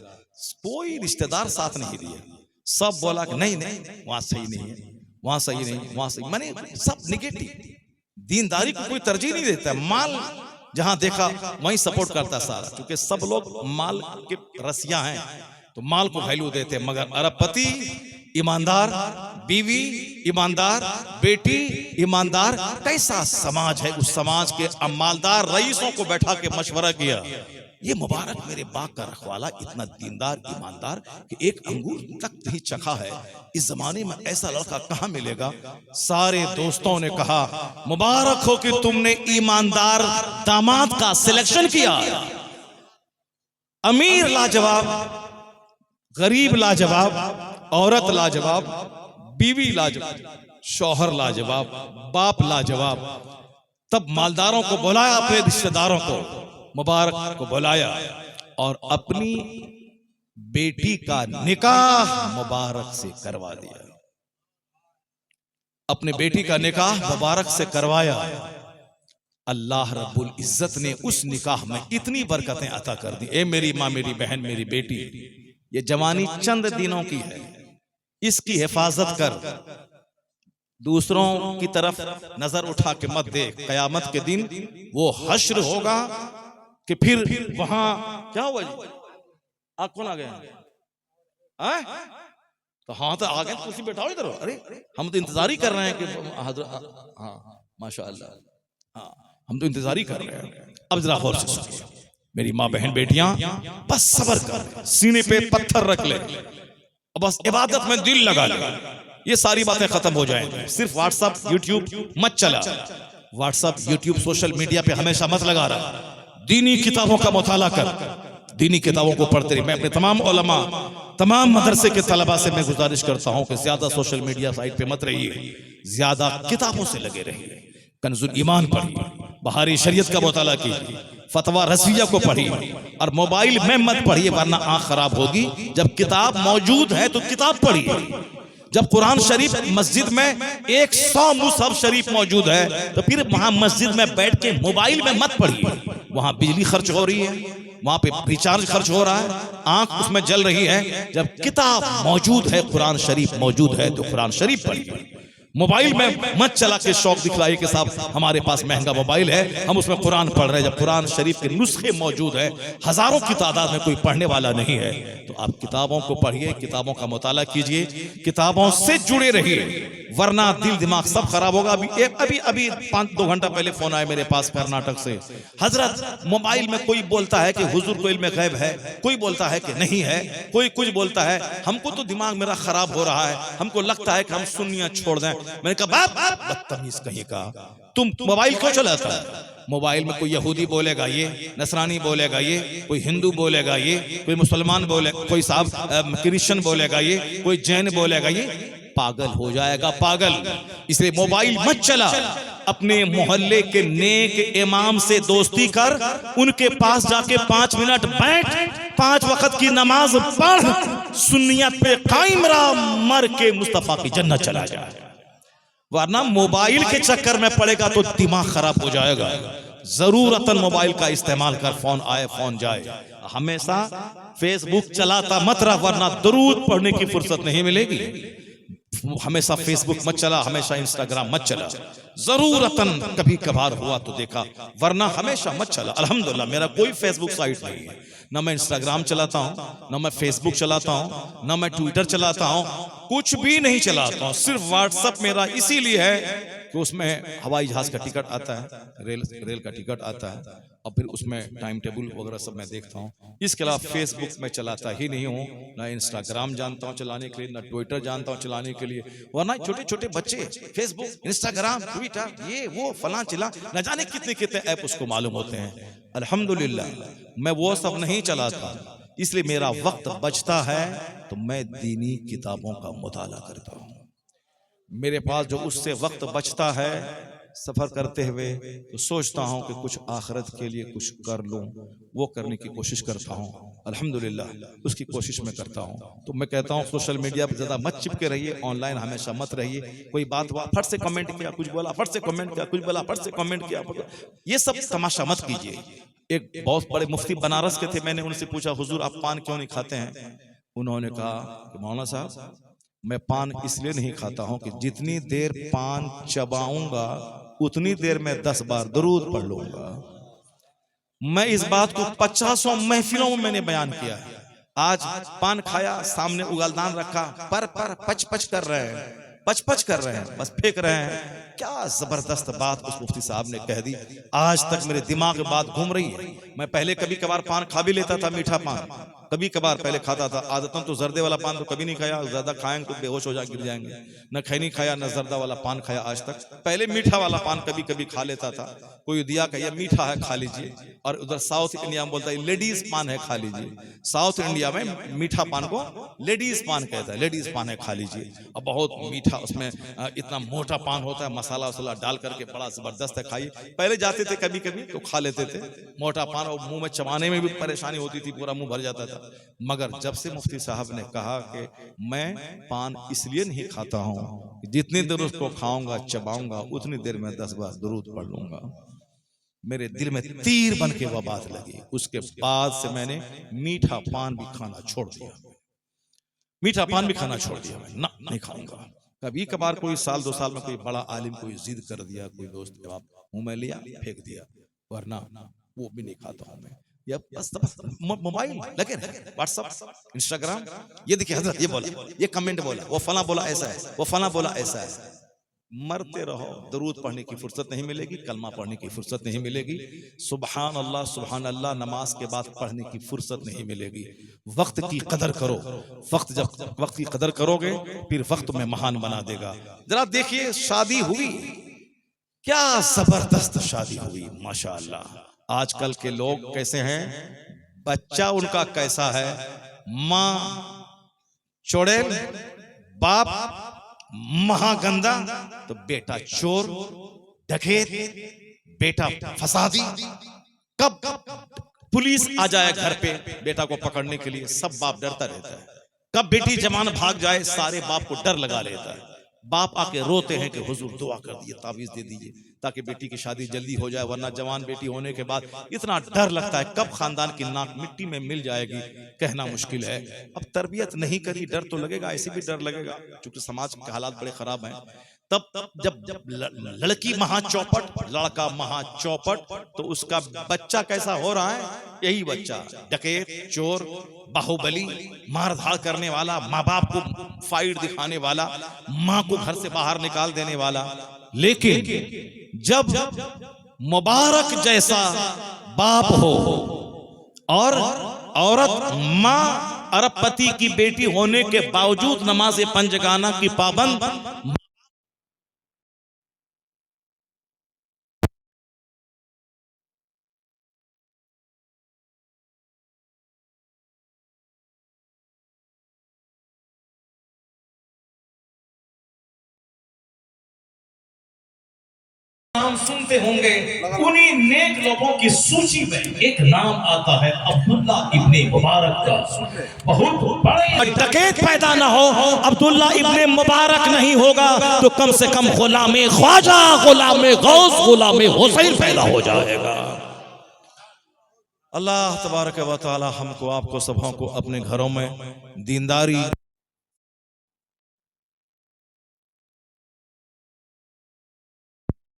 कोई रिश्तेदार साथ नहीं दिया, सब बोला कि नहीं नहीं वहां सही नहीं है, वहां सही नहीं, वहां सही, माने सब निगेटिव। दीनदारी को कोई तरजीह नहीं देता, माल जहां देखा वहीं सपोर्ट करता सारा, क्योंकि सब लोग माल के रसिया हैं तो माल को वैल्यू देते। मगर अरबपति ईमानदार, बीवी ईमानदार, बेटी ईमानदार, कैसा समाज है। उस समाज के मालदार रईसों को बैठा के मशवरा किया, ये मुबारक मेरे बाग का रखवाला इतना दीनदार ईमानदार कि एक अंगूर तक नहीं चखा है, इस जमाने में ऐसा लड़का कहां मिलेगा। सारे दोस्तों ने कहा मुबारक हो कि तुमने ईमानदार दामाद का सिलेक्शन किया। अमीर लाजवाब, गरीब लाजवाब, औरत लाजवाब, बीवी लाजवाब, शौहर लाजवाब, बाप लाजवाब। तब मालदारों को बुलाया, अपने रिश्तेदारों को, मुबारक को बुलाया और अपनी बेटी का निकाह मुबारक से करवा दिया। अपने बेटी का निकाह मुबारक से करवाया। अल्लाह रब्बुल इज्जत ने उस निकाह में इतनी बरकतें अता कर दी। ए मेरी माँ, मेरी बहन, मेरी बेटी, ये जवानी चंद दिनों की है, इसकी हिफाजत कर, दूसरों की तरफ नजर उठा के मत देख। कयामत के दिन वो हश्र होगा कि फिर वहां क्या हुआ जी? आप कौन आ गए? तो हाँ तो आ गए, कुर्सी बैठाओ इधर। अरे हम तो इंतजार ही कर रहे हैं कि हाँ माशाअल्लाह, हाँ हम तो इंतजार ही कर रहे हैं। अब जरा गौर से सुनिए मेरी माँ बहन बेटियां, बस सब्र कर, सीने पे पत्थर रख ले, बस इबादत में दिल लगा ले, ये सारी बातें खत्म हो जाएंगी। सिर्फ व्हाट्सएप यूट्यूब मत चला, व्हाट्सएप यूट्यूब सोशल मीडिया पे हमेशा मत लगा रहा। दीनी किताबों का मुताला कर, दीनी किताबों को पढ़ते रहे। मैं अपने तमाम उलमा, तमाम मदरसे के तलबा से मैं गुजारिश करता हूं कि ज्यादा सोशल मीडिया साइट पे मत रहिए, ज्यादा किताबों से लगे रहिए। कंजुल ईमान पढ़िए, बहारी शरीयत का मुताला कीजिए, फतवा रसिया को पढ़िए, और मोबाइल में मत पढ़िए वरना आंख खराब होगी। जब किताब मौजूद है तो किताब पढ़िए। जब कुरान शरीफ मस्जिद में 100 मुसहफ शरीफ मौजूद है तो फिर वहां मस्जिद में बैठ के मोबाइल में मत पढ़िए। वहां बिजली खर्च हो रही है, वहां पे रिचार्ज खर्च हो रहा है, आंख उसमें जल रही है। जब किताब मौजूद है, कुरान शरीफ मौजूद है तो कुरान शरीफ पढ़िए। मोबाइल में मत चला के शौक दिखलाइए कि साहब हमारे पास महंगा मोबाइल है, हम उसमें कुरान पढ़ रहे हैं। जब कुरान शरीफ के नुस्खे मौजूद है, हजारों की तादाद में कोई पढ़ने वाला नहीं है, तो आप किताबों को पढ़िए, किताबों का मुताला कीजिए, किताबों से जुड़े रहिए, वरना दिल दिमाग सब खराब होगा। अभी 5-2 घंटा पहले फोन आया मेरे पास कर्नाटक से, हजरत मोबाइल में कोई बोलता है कि हुजूर को इल्म गैब है, कोई बोलता है कि नहीं है, कोई कुछ बोलता है, हमको तो दिमाग मेरा खराब हो रहा है, हमको लगता है कि हम सुन्नियां छोड़ दें। मैंने कहा बाप बदतमीज कहीं का, तुम मोबाइल क्यों चलाता है? मोबाइल में कोई यहूदी बोलेगा ये, नसरानी बोलेगा ये, कोई हिंदू बोलेगा ये, कोई मुसलमान बोलेगा, कोई साहब क्रिश्चियन बोलेगा ये, कोई जैन बोलेगा ये, पागल हो जाएगा पागल। इसलिए मोबाइल मत चला, अपने मोहल्ले के नेक इमाम से दोस्ती कर, उनके पास जाके 5 मिनट बैठ, 5 वक्त की नमाज पढ़, सुन्नियत पे कायम रहा, मर के मुस्तफा की जन्नत चला जाए। वरना मोबाइल के चक्कर में पड़ेगा तो दिमाग खराब हो जाएगा। जरूरतन मोबाइल का इस्तेमाल कर, फोन आए फोन जाए। हमेशा फेसबुक चलाता मत रह, वरना दरूद पढ़ने की फुर्सत नहीं मिलेगी। हमेशा फेसबुक मत चला, हमेशा इंस्टाग्राम मत चला, जरूरतन कभी कभार हुआ तो देखा, वरना हमेशा मत चला। अल्हम्दुलिल्लाह मेरा कोई फेसबुक साइट नहीं है, ना मैं इंस्टाग्राम चलाता हूँ, ना मैं फेसबुक चलाता हूँ, ना मैं ट्विटर चलाता हूँ, कुछ भी नहीं चलाता हूँ। सिर्फ व्हाट्सएप मेरा इसीलिए है कि उसमें हवाई जहाज का टिकट आता है, रेल का टिकट आता है, और फिर उसमें टाइम टेबल वगैरह सब मैं देखता हूँ। इसके अलावा फेसबुक में चलाता ही नहीं हूँ, ना इंस्टाग्राम जानता हूँ चलाने के लिए, ना ट्विटर जानता हूँ चलाने के लिए, वरना छोटे छोटे बच्चे फेसबुक, इंस्टाग्राम, ट्विटर, ये वो फलां चिला, न जाने कितने कितने ऐप उसको मालूम होते हैं। अल्हम्दुलिल्लाह मैं वो सब नहीं चलाता, इसलिए मेरा वक्त बचता है तो मैं दीनी किताबों का मुताला करता हूँ। मेरे पास जो उससे वक्त बचता है सफर करते हुए, तो सोचता हूं कि कुछ आखिरत के लिए कुछ कर लूं, वो करने की कोशिश करता हूं। अल्हम्दुलिल्लाह उसकी कोशिश में करता हूं। तो मैं कहता हूं सोशल मीडिया पर ज्यादा मत चिपके रहिए, ऑनलाइन हमेशा मत रहिए। कोई बात हुआ फट से कमेंट किया, कुछ बोला फट से कमेंट किया, कुछ बोला फट से कमेंट किया, ये सब तमाशा मत कीजिए। एक बहुत बड़े मुफ्ती बनारस के थे, मैंने उनसे पूछा हुजूर आप पान क्यों नहीं खाते हैं? उन्होंने कहा कि मौलाना साहब मैं पान इसलिए नहीं खाता हूं कि जितनी देर पान चबाऊंगा उतनी देर में 10 बार दरूद पढ़ लूंगा। मैं इस बात को 50 महफिलों में मैंने बयान किया है। आज पान खाया, सामने उगलदान रखा, पर पच पच कर रहे हैं, पच पच कर रहे हैं, बस फेंक रहे हैं। क्या जबरदस्त बात उस मुफ्ती साहब ने कह दी, आज तक मेरे दिमाग में बात घूम रही है। मैं पहले कभी कभार पान खा भी लेता था, मीठा पान कभी कभार पहले खाता था, आदतन तो जर्दे वाला पान तो कभी नहीं खाया, ज्यादा खाएंगे तो बेहोश हो जाए, गिर जाएंगे। न खैनी खाया न जर्दा वाला पान खाया आज तक। पहले मीठा वाला पान कभी कभी खा लेता था, कोई दिया कहिए मीठा है खा लीजिए, और उधर साउथ इंडिया में बोलता है लेडीज पान है खा लीजिए। साउथ इंडिया में मीठा पान को लेडीज पान कहता है, लेडीज पान है खा लीजिए। और बहुत मीठा, उसमें इतना मोटा पान होता है, मसाला वसाला डाल करके बड़ा जबरदस्त है, खाइए। पहले जाते थे कभी कभी तो खा लेते थे मोटा पान, और मुंह में चबाने में भी परेशानी होती थी, पूरा मुंह भर जाता था। मगर जब से मुफ्ती साहब ने कहा कि मैं पान इसलिए नहीं खाता हूं, जितनी देर उसको खाऊंगा चबाऊंगा उतनी देर में 10 बार दुरूद पढ़ लूंगा, मेरे दिल में तीर बन के वह बात लगी। उसके बाद से मैंने मीठा पान भी खाना छोड़ दिया, मीठा पान भी खाना छोड़ दिया, मैं ना नहीं खाऊंगा। कभी कभार कोई साल 2 साल में कोई बड़ा आलिम कोई जिद कर दिया, कोई दोस्त जवाब मुंह में लिया फेंक दिया, वरना वो भी नहीं खाता हूं मैं। या बस मोबाइल लगे रहे, व्हाट्सएप, इंस्टाग्राम, ये देखिए हजरत ये बोला, ये कमेंट बोला, वो फला बोला ऐसा है, वो फला बोला ऐसा है। मरते रहो, दरूद पढ़ने की फुर्सत नहीं मिलेगी, कलमा पढ़ने की फुर्सत नहीं मिलेगी, सुभान अल्लाह नमाज के बाद पढ़ने की फुर्सत नहीं मिलेगी। वक्त की कदर करो, वक्त जब वक्त की कदर करोगे फिर वक्त में महान बना देगा। जरा देखिए शादी हुई, क्या जबरदस्त शादी हुई माशाअल्लाह। आजकल के लोग कैसे हैं, बच्चा उनका कैसा है, माँ चोड़ेल, बाप महागंदा, तो बेटा चोर डकैत, बेटा फसादी। कब पुलिस आ जाए घर पे बेटा को पकड़ने के लिए, सब बाप डरता रहता है। कब बेटी जवान भाग जाए, सारे बाप को डर लगा रहता है। बाप आके रोते हैं कि हुजूर दुआ कर दिए, तावीज दे दीजिए ताकि बेटी की शादी जल्दी हो जाए, वरना जवान बेटी होने के बाद इतना डर लगता है कब खानदान की नाक मिट्टी में मिल जाएगी, कहना मुश्किल है। अब तरबियत नहीं करी, डर तो लगेगा, ऐसे भी डर लगेगा, क्योंकि समाज के हालात बड़े खराब हैं। तब जब लड़की महा चौपट, लड़का महा चौपट, तो उसका बच्चा कैसा हो रहा है, यही बच्चा डकैत, चोर, बाहुबली, मारधाड़ करने वाला, माँ बाप को फाइट दिखाने वाला, माँ को घर से बाहर निकाल देने वाला। लेकिन जब मुबारक जैसा बाप हो और औरत माँ अरबपति की बेटी होने के बावजूद नमाज पंजगाना की पाबंद, नाम सुनते होंगे, उन्हीं नेक लोगों की सूची में एक नाम आता है अब्दुल्ला इब्ने मुबारक का। बहुत बड़े डकैत पैदा ना हो, अब्दुल्ला इब्ने मुबारक नहीं होगा तो कम से कम गुलामे ख्वाजा, गुलामे गौस, गुलामे हुसैन पैदा हो जाएगा। अल्लाह तबारक व तआला हमको आपको सबों को अपने घरों में दीनदारी